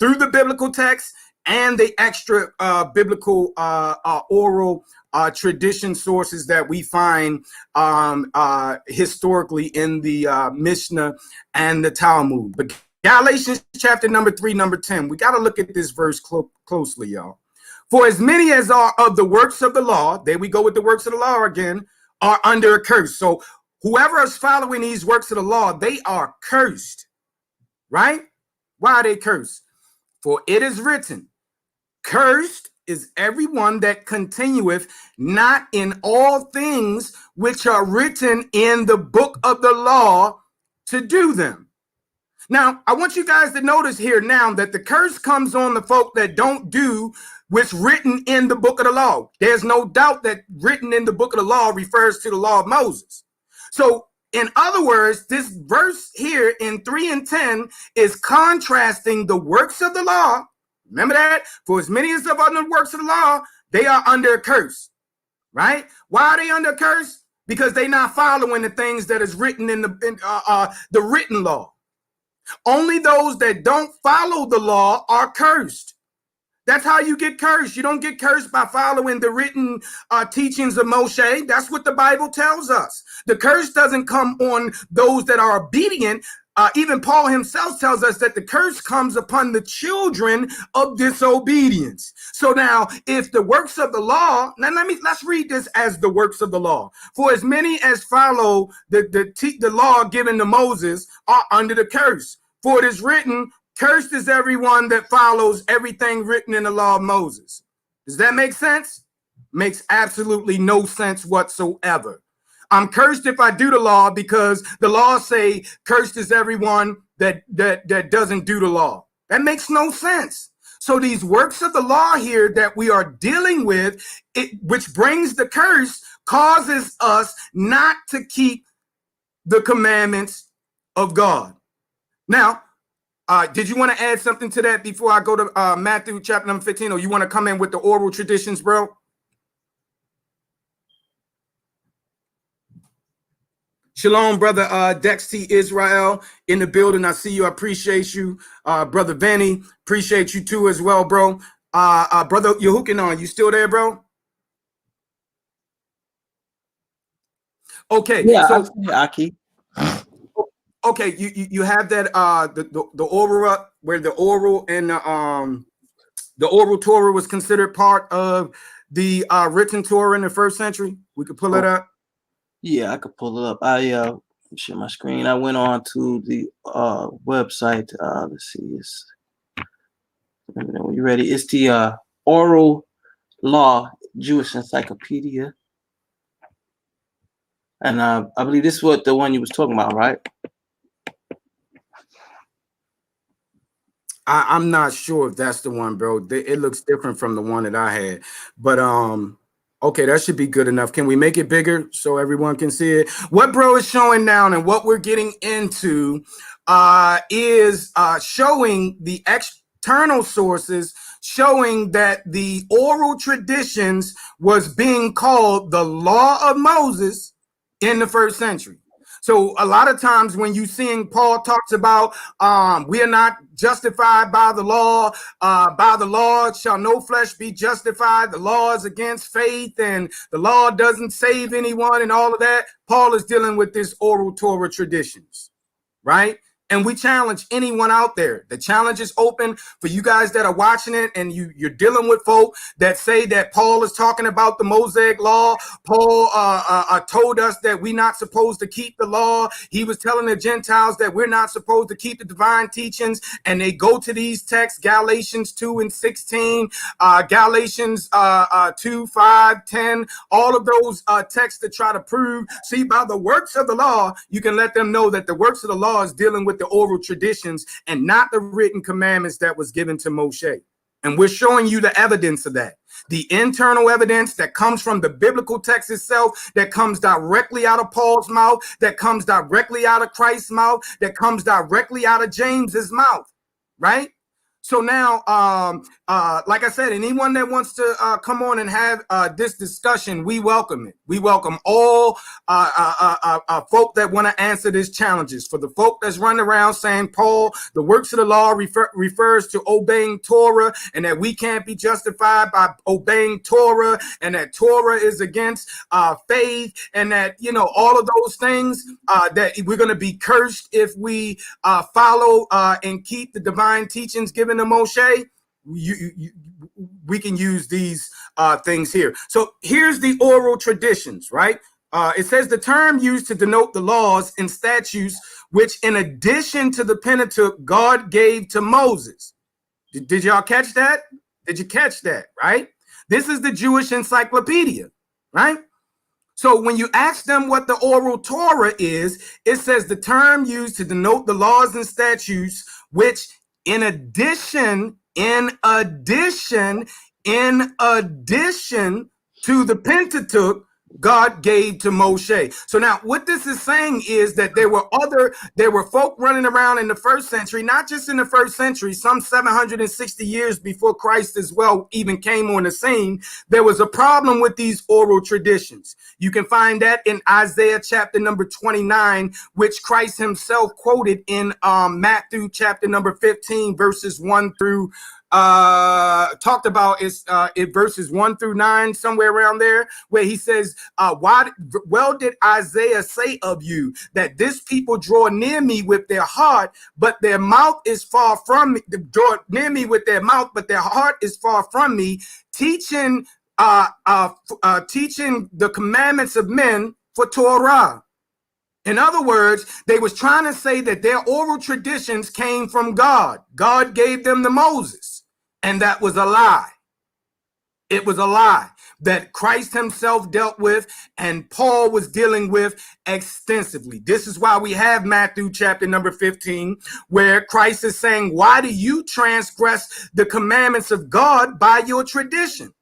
through the biblical text and the extra biblical oral tradition sources that we find historically in the Mishnah and the Talmud. But Galatians chapter number 3, number 10, we got to look at this verse closely, y'all. For as many as are of the works of the law, there we go with the works of the law again, are under a curse. So whoever is following these works of the law, they are cursed, right? Why are they cursed? For it is written, cursed is everyone that continueth not in all things which are written in the book of the law to do them. Now, I want you guys to notice here now that the curse comes on the folk that don't do what's written in the book of the law. There's no doubt that written in the book of the law refers to the law of Moses. So, in other words, this verse here in 3 and 10 is contrasting the works of the law. Remember that? For as many as are under the works of the law, they are under a curse, right? Why are they under a curse? Because they're not following the things that is written in the written law. Only those that don't follow the law are cursed. That's how you get cursed. You don't get cursed by following the written teachings of Moshe. That's what the Bible tells us. The curse doesn't come on those that are obedient. Even Paul himself tells us that the curse comes upon the children of disobedience. So now, if the works of the law, let's read this as the works of the law. For as many as follow the law given to Moses are under the curse. For it is written, cursed is everyone that follows everything written in the law of Moses. Does that make sense? Makes absolutely no sense whatsoever. I'm cursed if I do the law because the law say cursed is everyone that doesn't do the law. That makes no sense. So these works of the law here that we are dealing with, which brings the curse, causes us not to keep the commandments of God. Now, did you want to add something to that before I go to Matthew chapter number 15, or you want to come in with the oral traditions, bro? Shalom, brother Dex T. Israel in the building. I see you. I appreciate you. Brother Benny, appreciate you too as well, bro. Brother Yehukanan, you still there, bro? Okay. Yeah, so Aki. Okay, you have that the oral where the oral and the oral Torah was considered part of the written Torah in the first century. We could pull it up. Yeah, I could pull it up. I share my screen. I went on to the website. Let's see. When you're ready, it's the Oral Law Jewish Encyclopedia, and I believe this is what the one you was talking about, right? I'm not sure if that's the one, bro. It looks different from the one that I had, but okay, that should be good enough. Can we make it bigger so everyone can see it? What bro is showing down and what we're getting into is showing the external sources, showing that the oral traditions was being called the law of Moses in the first century. So a lot of times when you seeing Paul talks about we are not justified by the law shall no flesh be justified. The law is against faith and the law doesn't save anyone and all of that. Paul is dealing with this oral Torah traditions, right? And we challenge anyone out there. The challenge is open for you guys that are watching it, and you're dealing with folk that say that Paul is talking about the Mosaic law. Paul told us that we're not supposed to keep the law. He was telling the Gentiles that we're not supposed to keep the divine teachings. And they go to these texts, Galatians 2:16, Galatians 2:5-10, all of those texts to try to prove, see, by the works of the law, you can let them know that the works of the law is dealing with the oral traditions and not the written commandments that was given to Moshe. And we're showing you the evidence of that. The internal evidence that comes from the biblical text itself, that comes directly out of Paul's mouth, that comes directly out of Christ's mouth, that comes directly out of James's mouth, right? So now, like I said, anyone that wants to come on and have this discussion, we welcome it. We welcome all folk that want to answer these challenges. For the folk that's running around saying, Paul, the works of the law refers to obeying Torah, and that we can't be justified by obeying Torah, and that Torah is against faith, and that, you know, all of those things, that we're going to be cursed if we follow and keep the divine teachings given to Moshe. We can use these things here. So here's the oral traditions, right? It says the term used to denote the laws and statutes which, in addition to the Pentateuch, God gave to Moses. Did y'all catch that? Did you catch that, right? This is the Jewish encyclopedia, right? So when you ask them what the oral Torah is, it says the term used to denote the laws and statutes which, in addition to the Pentateuch, God gave to Moshe. So now what this is saying is that there were folk running around in the first century, not just in the first century, some 760 years before Christ as well even came on the scene. There was a problem with these oral traditions. You can find that in Isaiah chapter number 29, which Christ himself quoted in Matthew chapter number 15, verses 1 through talked about is verses 1-9, somewhere around there, where he says, well did Isaiah say of you, that this people draw near me with their heart, but their mouth is far from me. Draw near me with their mouth, but their heart is far from me, teaching the commandments of men for Torah. In other words, they was trying to say that their oral traditions came from God. God gave them to Moses. And that was a lie. It was a lie that Christ himself dealt with and Paul was dealing with extensively. This is why we have Matthew chapter number 15, where Christ is saying, why do you transgress the commandments of God by your tradition?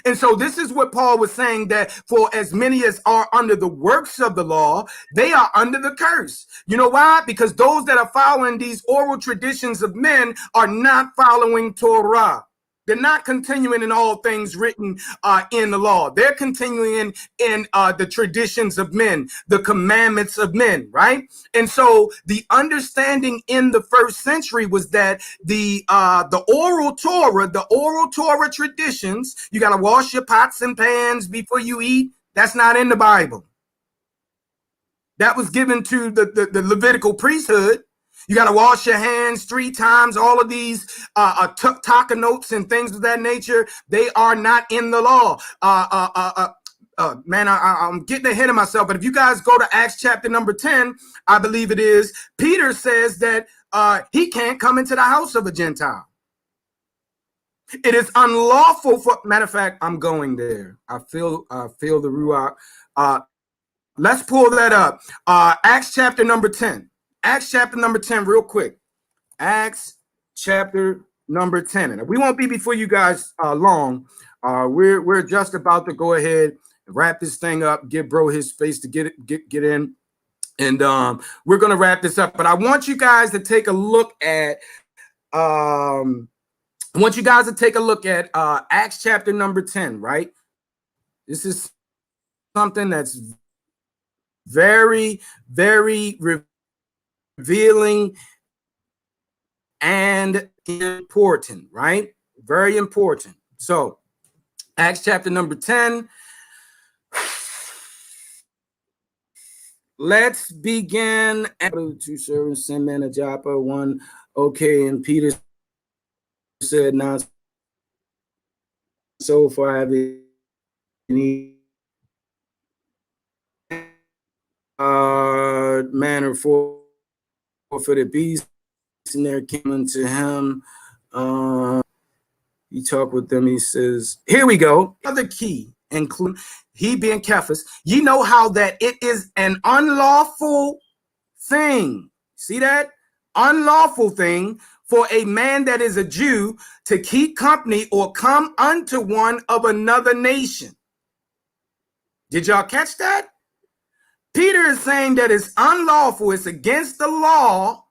And so this is what Paul was saying, that for as many as are under the works of the law, they are under the curse. You know why? Because those that are following these oral traditions of men are not following Torah. They're not continuing in all things written in the law. They're continuing in the traditions of men, the commandments of men, right? And so the understanding in the first century was that the oral Torah traditions, you got to wash your pots and pans before you eat. That's not in the Bible. That was given to the Levitical priesthood. You got to wash your hands 3 times. All of these notes and things of that nature, they are not in the law. Man, I'm getting ahead of myself. But if you guys go to Acts chapter number 10, I believe it is, Peter says that he can't come into the house of a Gentile. It is unlawful for, matter of fact, I'm going there. I feel the Ruach. Let's pull that up. Acts chapter number 10. Acts chapter number 10, real quick. Acts chapter number 10. And we won't be before you guys long. We're just about to go ahead and wrap this thing up, give bro his space to get in. And we're gonna wrap this up. But I want you guys to take a look at Acts chapter number 10, right? This is something that's very, very revealing and important, right? Very important. So Acts chapter number 10. let's begin. Two servants, send men to Joppa, one, okay, and Peter said, not so far have any manner for the beast, and there came unto him. He talked with them. He says, here we go. Other key, include he being Cephas. You know how that it is an unlawful thing. See that? Unlawful thing for a man that is a Jew to keep company or come unto one of another nation. Did y'all catch that? Peter is saying that it's unlawful, it's against the law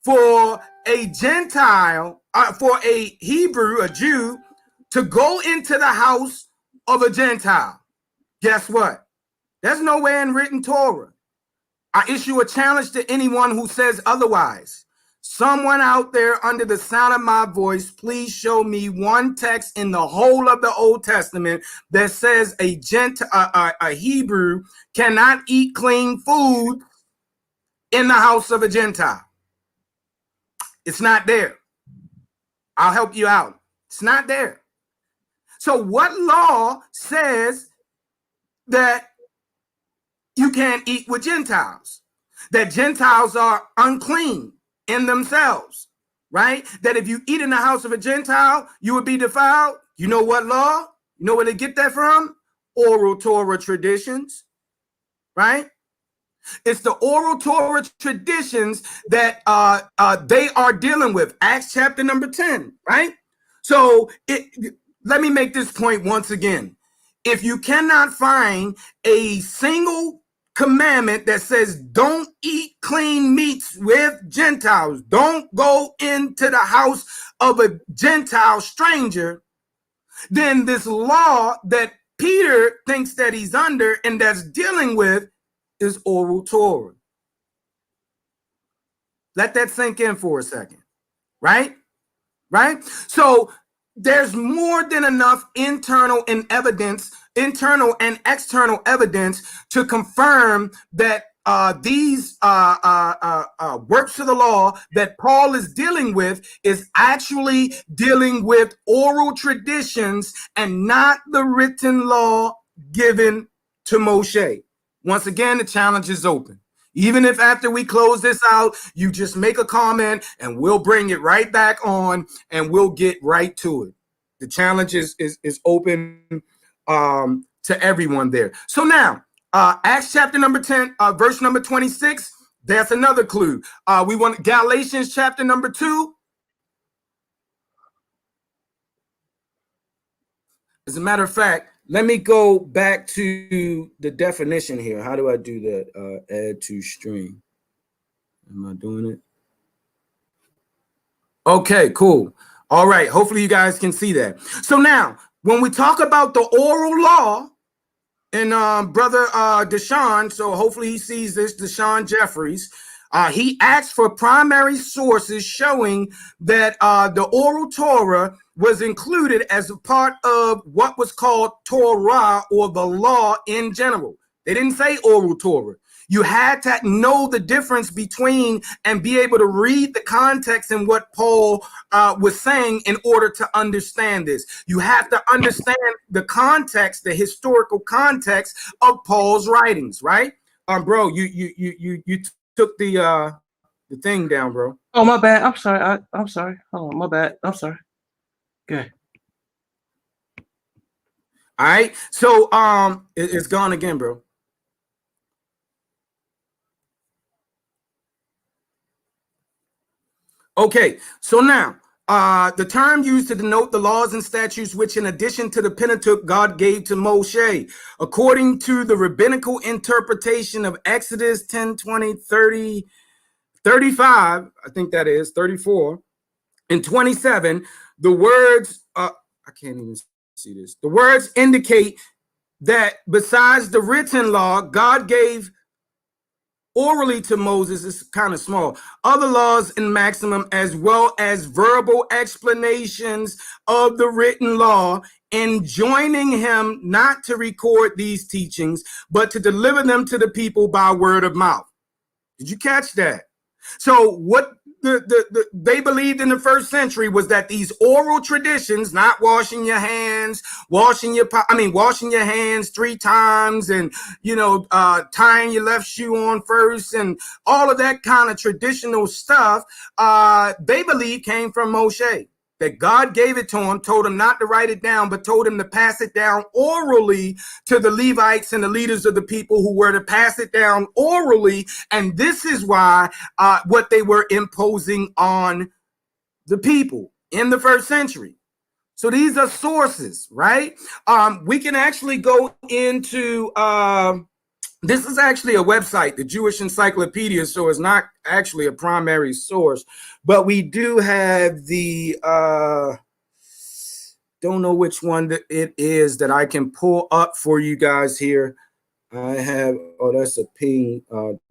for a Gentile, for a Hebrew, a Jew, to go into the house of a Gentile. Guess what? There's nowhere in written Torah. I issue a challenge to anyone who says otherwise. Someone out there under the sound of my voice, please show me one text in the whole of the Old Testament that says a Hebrew cannot eat clean food in the house of a Gentile. It's not there. I'll help you out. It's not there. So what law says that you can't eat with Gentiles? That Gentiles are unclean in themselves, right? That if you eat in the house of a Gentile, you would be defiled. You know what law? You know where they get that from? Oral Torah traditions, right? It's the oral Torah traditions that they are dealing with. Acts chapter number 10, right? So let me make this point once again. If you cannot find a single commandment that says don't eat clean meats with Gentiles, don't go into the house of a Gentile stranger, then this law that Peter thinks that he's under and that's dealing with is oral Torah. Let that sink in for a second, right? Right? So there's more than enough internal and external evidence to confirm that these works of the law that Paul is dealing with is actually dealing with oral traditions and not the written law given to Moshe. Once again, the challenge is open. Even if after we close this out, you just make a comment and we'll bring it right back on and we'll get right to it. The challenge is open to everyone there. So now, Acts chapter number 10, verse number 26, that's another clue. We want Galatians chapter number 2. As a matter of fact, let me go back to the definition here. How do I do that? Add to stream. Am I doing it? Okay, cool. All right. Hopefully you guys can see that. So now, when we talk about the oral law, and brother Deshaun, so hopefully he sees this, Deshaun Jeffries, he asked for primary sources showing that the oral Torah was included as a part of what was called Torah, or the law in general. They didn't say oral Torah. You had to know the difference between and be able to read the context and what Paul was saying in order to understand this. You have to understand the context, the historical context of Paul's writings, right? Bro, you took the thing down, bro. Oh, my bad. I'm sorry. I'm sorry. Hold on, my bad. I'm sorry. Okay. All right. So it's gone again, bro. Okay, so now the term used to denote the laws and statutes which, in addition to the Pentateuch, God gave to Moshe, according to the rabbinical interpretation of Exodus 10, 20, 30, 35, I think that is 34, and 27, the words, I can't even see this. The words indicate that besides the written law, God gave orally to Moses, is kind of small, other laws and maximum, as well as verbal explanations of the written law enjoining him not to record these teachings, but to deliver them to the people by word of mouth. Did you catch that? So what they believed in the first century was that these oral traditions, not washing your hands, washing your hands 3 times, and tying your left shoe on first, and all of that kind of traditional stuff, they believe came from Moshe. That God gave it to him, told him not to write it down, but told him to pass it down orally to the Levites and the leaders of the people who were to pass it down orally. And this is why what they were imposing on the people in the first century. So these are sources, right? We can actually go into, this is actually a website, the Jewish Encyclopedia, so it's not actually a primary source, but we do have the, don't know which one that it is that I can pull up for you guys here. I have, oh, that's a ping.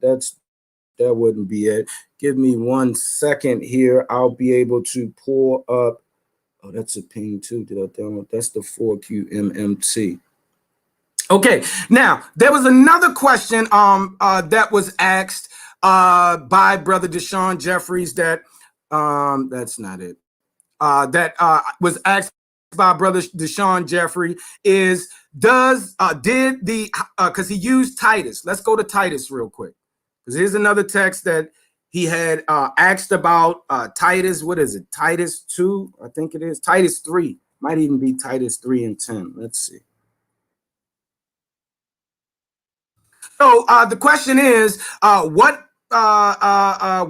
That wouldn't be it. Give me 1 second here. I'll be able to pull up. Oh, that's a ping too. Did I download? That's the 4QMMT. Okay, now there was another question that was asked by Brother Deshaun Jeffries that that's not it. That was asked by Brother Deshaun Jeffrey is because he used Titus. Let's go to Titus real quick, because here's another text that he had asked about Titus. What is it? Titus 2, I think it is. Titus 3. Might even be Titus 3 and 10. Let's see. So the question is, what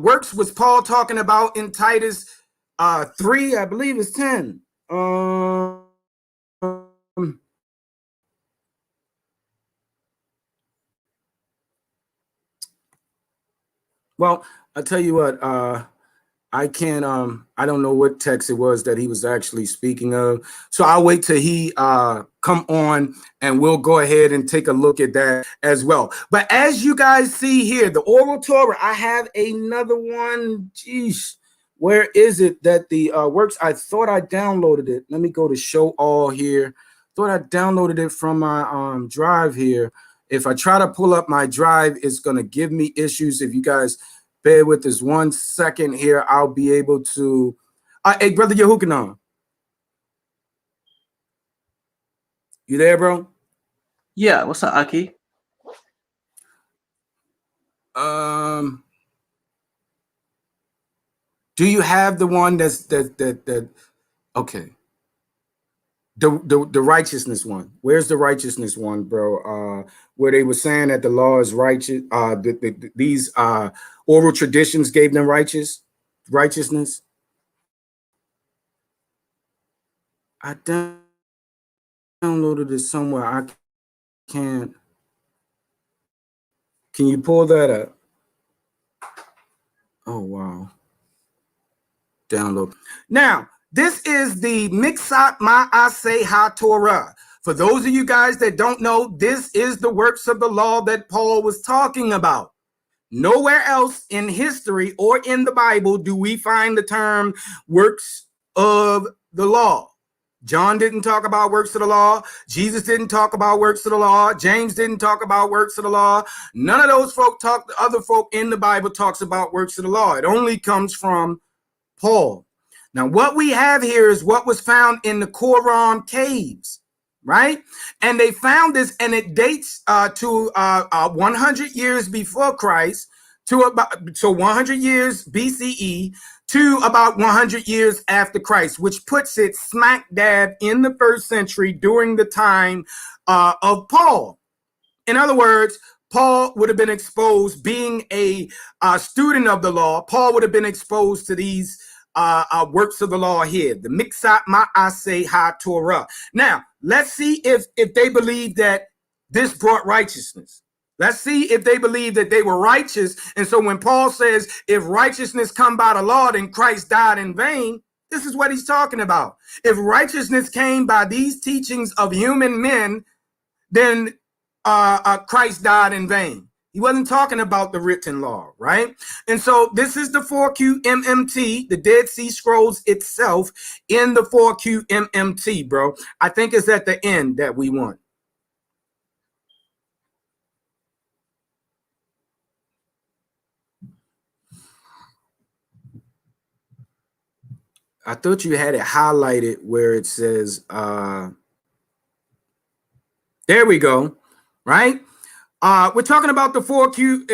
works was Paul talking about in Titus 3? I believe it's 10. Well, I'll tell you what, I can't, I don't know what text it was that he was actually speaking of. So I'll wait till he come on and we'll go ahead and take a look at that as well. But as you guys see here, the oral Torah, I have another one. Geez, where is it that the works? I thought I downloaded it. Let me go to show all here. Thought I downloaded it from my drive here. If I try to pull up my drive, it's going to give me issues. If you guys bear with us 1 second here, I'll be able to. Hey, Brother Yehukanan. You there, bro? Yeah, what's up, Aki? Do you have the one that's okay? The righteousness one. Where's the righteousness one, bro? Where they were saying that the law is righteous. These oral traditions gave them righteousness. I downloaded it somewhere. I can't. Can you pull that up? Oh wow. Download now. This is the Mixat Ma'aseh HaTorah. For those of you guys that don't know, this is the works of the law that Paul was talking about. Nowhere else in history or in the Bible do we find the term works of the law. John didn't talk about works of the law. Jesus didn't talk about works of the law. James didn't talk about works of the law. None of those folk other folk in the Bible talks about works of the law. It only comes from Paul. Now, what we have here is what was found in the Qumran caves, right? And they found this, and it dates to 100 years before Christ, to about 100 years BCE to about 100 years after Christ, which puts it smack dab in the first century during the time of Paul. In other words, Paul would have been exposed, being a student of the law. Paul would have been exposed to these works of the law here, the Mixat Ma'aseh HaTorah. Now, let's see if they believe that this brought righteousness. Let's see if they believe that they were righteous. And so when Paul says, if righteousness come by the law, then Christ died in vain, this is what he's talking about. If righteousness came by these teachings of human men, then Christ died in vain. He wasn't talking about the written law, right? And so this is the 4QMMT, the Dead Sea Scrolls itself in the 4QMMT, bro. I think it's at the end that we want. I thought you had it highlighted where it says, there we go, right? We're talking about the 4Q,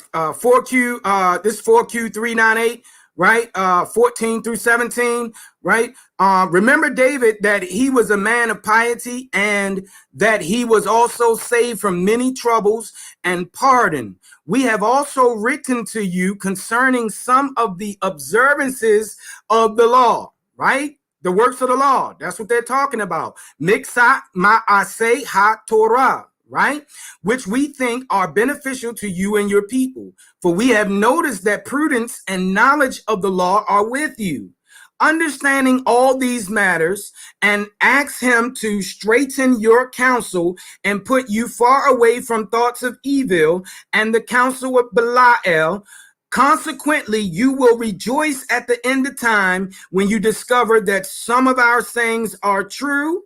4Q, this 4Q398, right? 14 through 17, right? Remember David, that he was a man of piety and that he was also saved from many troubles and pardon. We have also written to you concerning some of the observances of the law, right? The works of the law. That's what they're talking about. Miksat ma'aseh ha-Torah, right? Which we think are beneficial to you and your people. For we have noticed that prudence and knowledge of the law are with you. Understanding all these matters, and ask him to straighten your counsel and put you far away from thoughts of evil and the counsel of Belial. Consequently, you will rejoice at the end of time when you discover that some of our sayings are true.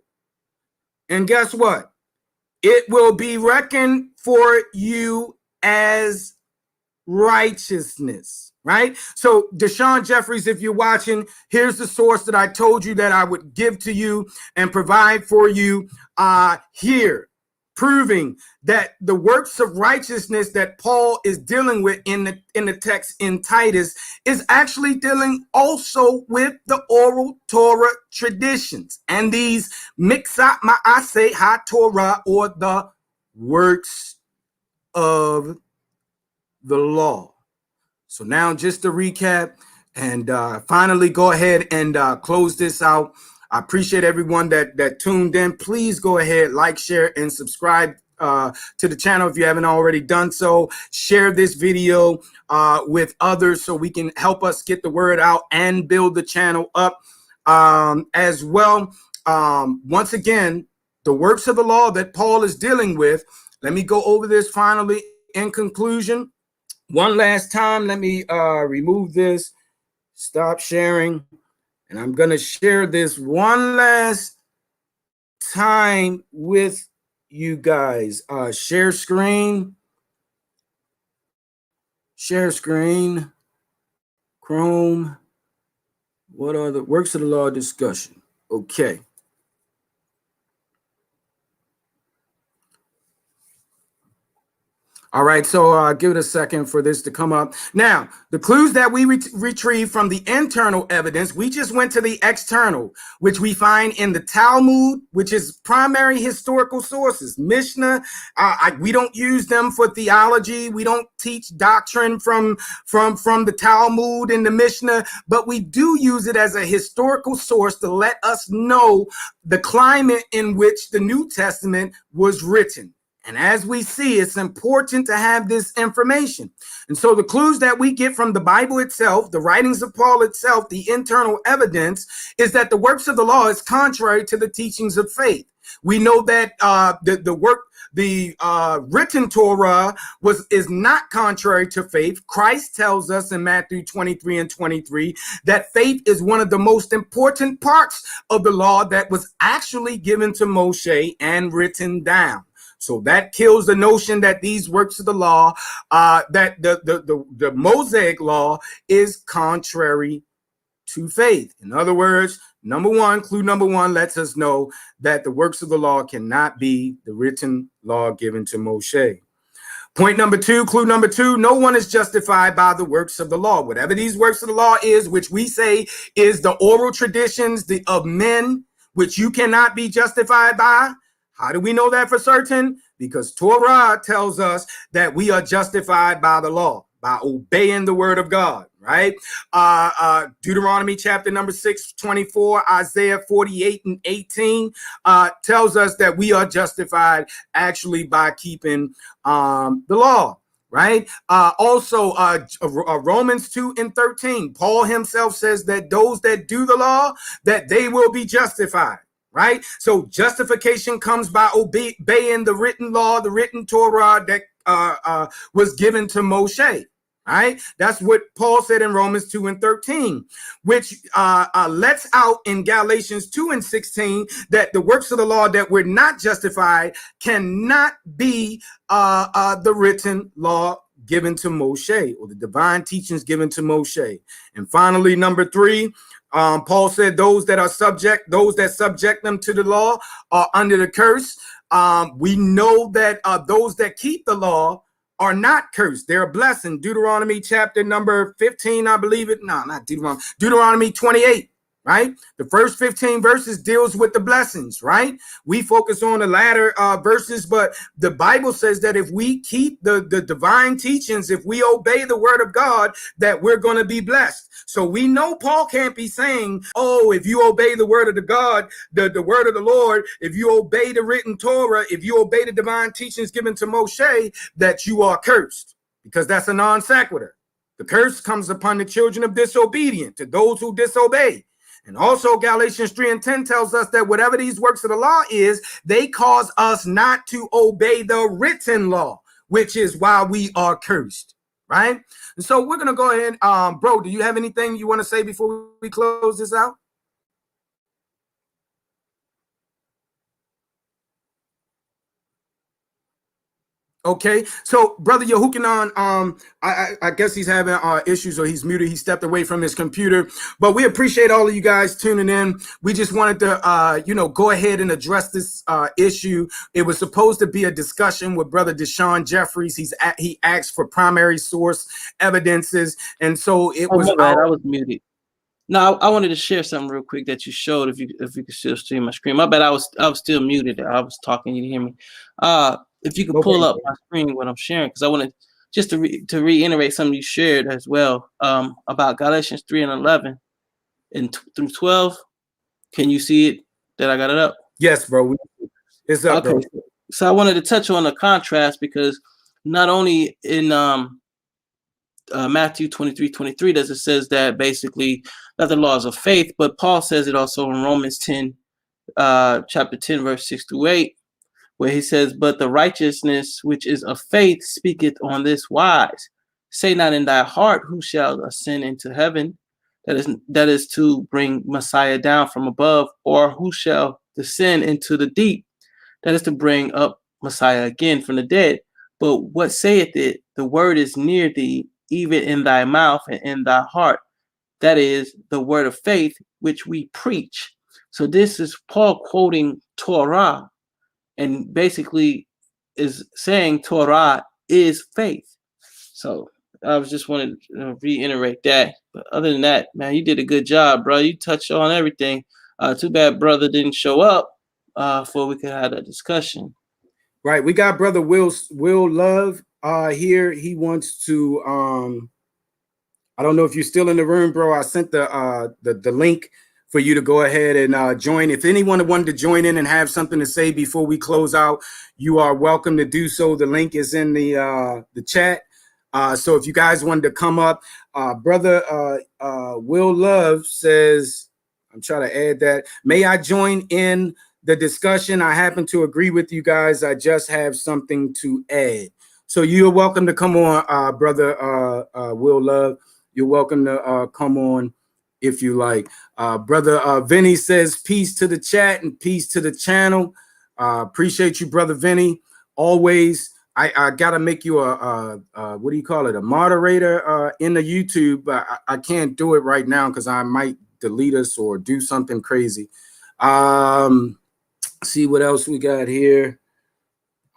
And guess what? It will be reckoned for you as righteousness, right? So Deshaun Jeffries, if you're watching, here's the source that I told you that I would give to you and provide for you here, proving that the works of righteousness that Paul is dealing with in the text in Titus is actually dealing also with the oral Torah traditions and these miksat ma'aseh ha-Torah, or the works of the law. So now just to recap and finally go ahead and close this out. I appreciate everyone that tuned in. Please go ahead, like, share, and subscribe to the channel if you haven't already done so. Share this video with others so we can help us get the word out and build the channel up as well. Once again, the works of the law that Paul is dealing with. Let me go over this finally in conclusion. One last time, let me remove this, stop sharing, and I'm going to share this one last time with you guys. Share screen, Chrome. What are the works of the law discussion? Okay. All right, so give it a second for this to come up. Now, the clues that we retrieve from the internal evidence, we just went to the external, which we find in the Talmud, which is primary historical sources. Mishnah, we don't use them for theology. We don't teach doctrine from the Talmud and the Mishnah, but we do use it as a historical source to let us know the climate in which the New Testament was written. And as we see, it's important to have this information. And so the clues that we get from the Bible itself, the writings of Paul itself, the internal evidence is that the works of the law is contrary to the teachings of faith. We know that the written Torah is not contrary to faith. Christ tells us in Matthew 23 and 23 that faith is one of the most important parts of the law that was actually given to Moshe and written down. So that kills the notion that these works of the law, that the Mosaic law is contrary to faith. In other words, clue number one lets us know that the works of the law cannot be the written law given to Moshe. Point number two, clue number two, no one is justified by the works of the law. Whatever these works of the law is, which we say is the oral traditions of men, which you cannot be justified by. How do we know that for certain? Because Torah tells us that we are justified by the law, by obeying the word of God, right? Deuteronomy chapter number 6:24, Isaiah 48 and 18 tells us that we are justified actually by keeping the law, right? Also, Romans 2 and 13, Paul himself says that those that do the law, that they will be justified. Right? So justification comes by obeying the written law, the written Torah that was given to Moshe. Right? That's what Paul said in Romans 2 and 13, which lets out in Galatians 2 and 16 that the works of the law that we're not justified cannot be the written law given to Moshe, or the divine teachings given to Moshe. And finally, number 3, Paul said those that subject them to the law are under the curse. We know that those that keep the law are not cursed. They're a blessing. Deuteronomy chapter number 15, I believe it. No, not Deuteronomy. Deuteronomy 28, right? The first 15 verses deals with the blessings, right? We focus on the latter verses, but the Bible says that if we keep the divine teachings, if we obey the word of God, that we're going to be blessed. So we know Paul can't be saying, oh, if you obey the word of the God, the word of the Lord, if you obey the written Torah, if you obey the divine teachings given to Moshe, that you are cursed, because that's a non sequitur. The curse comes upon the children of disobedience, to those who disobey. And also Galatians 3 and 10 tells us that whatever these works of the law is, they cause us not to obey the written law, which is why we are cursed, right? And so we're going to go ahead. Bro, do you have anything you want to say before we close this out? Okay, so Brother Yehukanan, I guess he's having issues, or he's muted. He stepped away from his computer, but we appreciate all of you guys tuning in. We just wanted to, go ahead and address this issue. It was supposed to be a discussion with Brother Deshaun Jeffries. He asked for primary source evidences, and so it was. My bad, I was muted. No, I wanted to share something real quick that you showed. If you could still see my screen. My bad, I was still muted. I was talking. You didn't hear me. If you could pull up my screen, what I'm sharing, because I wanted just to reiterate something you shared as well about Galatians 3 and 11 and through 12. Can you see it? That I got it up? Yes, bro. It's up. Okay. Bro. So I wanted to touch on the contrast, because not only in Matthew 23:23 does it says that basically that the laws of faith, but Paul says it also in Romans 10, chapter 10, verse 6-8. Where he says, but the righteousness which is of faith speaketh on this wise. Say not in thy heart, who shall ascend into heaven? That is to bring Messiah down from above, or who shall descend into the deep? That is to bring up Messiah again from the dead. But what saith it? The word is near thee, even in thy mouth and in thy heart. That is the word of faith, which we preach. So this is Paul quoting Torah, and basically is saying Torah is faith. So I was just wanted to reiterate that. But other than that, man, you did a good job, bro. You touched on everything. Too bad brother didn't show up before we could have that discussion. Right. We got Brother Will Love here. He wants to I don't know if you're still in the room, bro. I sent the link for you to go ahead and join. If anyone wanted to join in and have something to say before we close out, you are welcome to do so. The link is in the chat. So if you guys wanted to come up, Brother Will Love says, I'm trying to add that. May I join in the discussion? I happen to agree with you guys. I just have something to add. So you're welcome to come on, Brother Will Love. You're welcome to come on if you like. Brother Vinny says peace to the chat and peace to the channel. Appreciate you, Brother Vinny. Always, I gotta make you a what do you call it? A moderator in the YouTube. I can't do it right now because I might delete us or do something crazy. See what else we got here.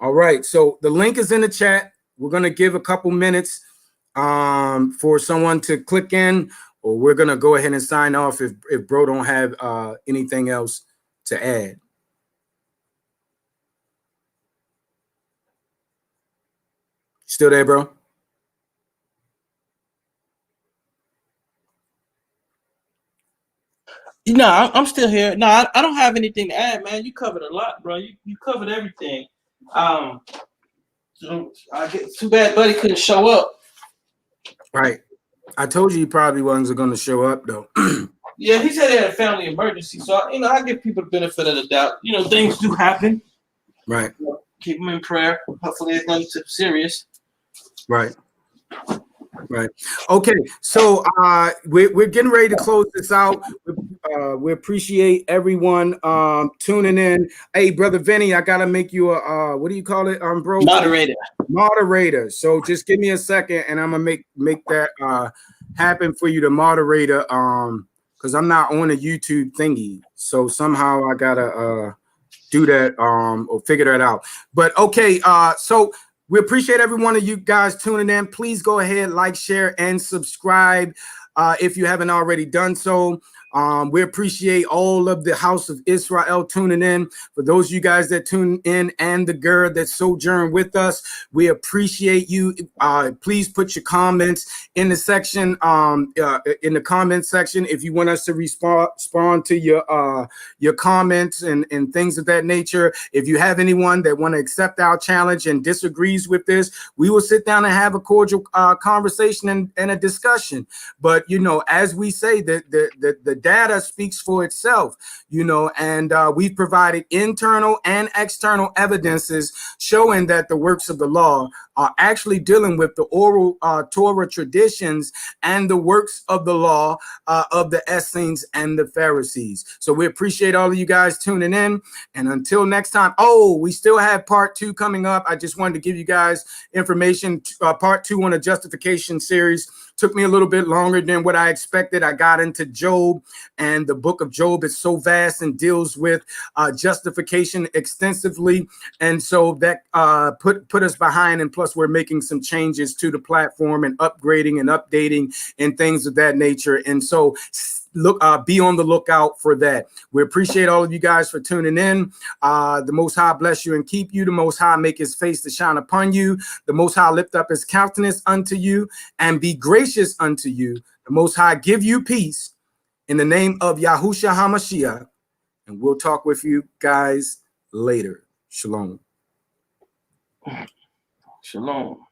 All right, so the link is in the chat. We're gonna give a couple minutes for someone to click in, or we're gonna go ahead and sign off if bro don't have anything else to add. Still there, bro? No, I'm still here. No, I don't have anything to add, man. You covered a lot, bro. You covered everything. So I get too bad Buddy couldn't show up. Right. I told you he probably wasn't going to show up, though. Yeah, he said he had a family emergency. So, I give people the benefit of the doubt. Things do happen. Right. keep them in prayer. Hopefully, it's nothing too serious. Right. Right. Okay. So we're getting ready to close this out. We appreciate everyone tuning in. Hey, brother Vinny, I gotta make you a what do you call it, bro? Moderator. Moderator. So just give me a second, and I'm gonna make that happen for you, the moderator. Because I'm not on a YouTube thingy, so somehow I gotta do that or figure that out. But okay. So. We appreciate every one of you guys tuning in. Please go ahead, like, share, and subscribe if you haven't already done so. We appreciate all of the House of Israel tuning in. For those of you guys that tune in and the girl that sojourn with us, we appreciate you. Please put your comments in the section, in the comment section, if you want us to respond to your comments and things of that nature. If you have anyone that want to accept our challenge and disagrees with this, we will sit down and have a cordial conversation and a discussion. But you know, as we say, the data speaks for itself, you know, and we've provided internal and external evidences showing that the works of the law are actually dealing with the oral Torah traditions and the works of the law of the Essenes and the Pharisees. So we appreciate all of you guys tuning in. And until next time, we still have part 2 coming up. I just wanted to give you guys information. Part 2 on a justification series. Took me a little bit longer than what I expected. I got into Job, and the book of Job is so vast and deals with justification extensively. And so that put us behind. And plus, we're making some changes to the platform and upgrading and updating and things of that nature. And so be on the lookout for that. We appreciate all of you guys for tuning in. The Most High bless you and keep you. The Most High make his face to shine upon you. The Most High lift up his countenance unto you and be gracious unto you. The Most High give you peace in the name of Yahushua HaMashiach. And we'll talk with you guys later. Shalom. Shalom.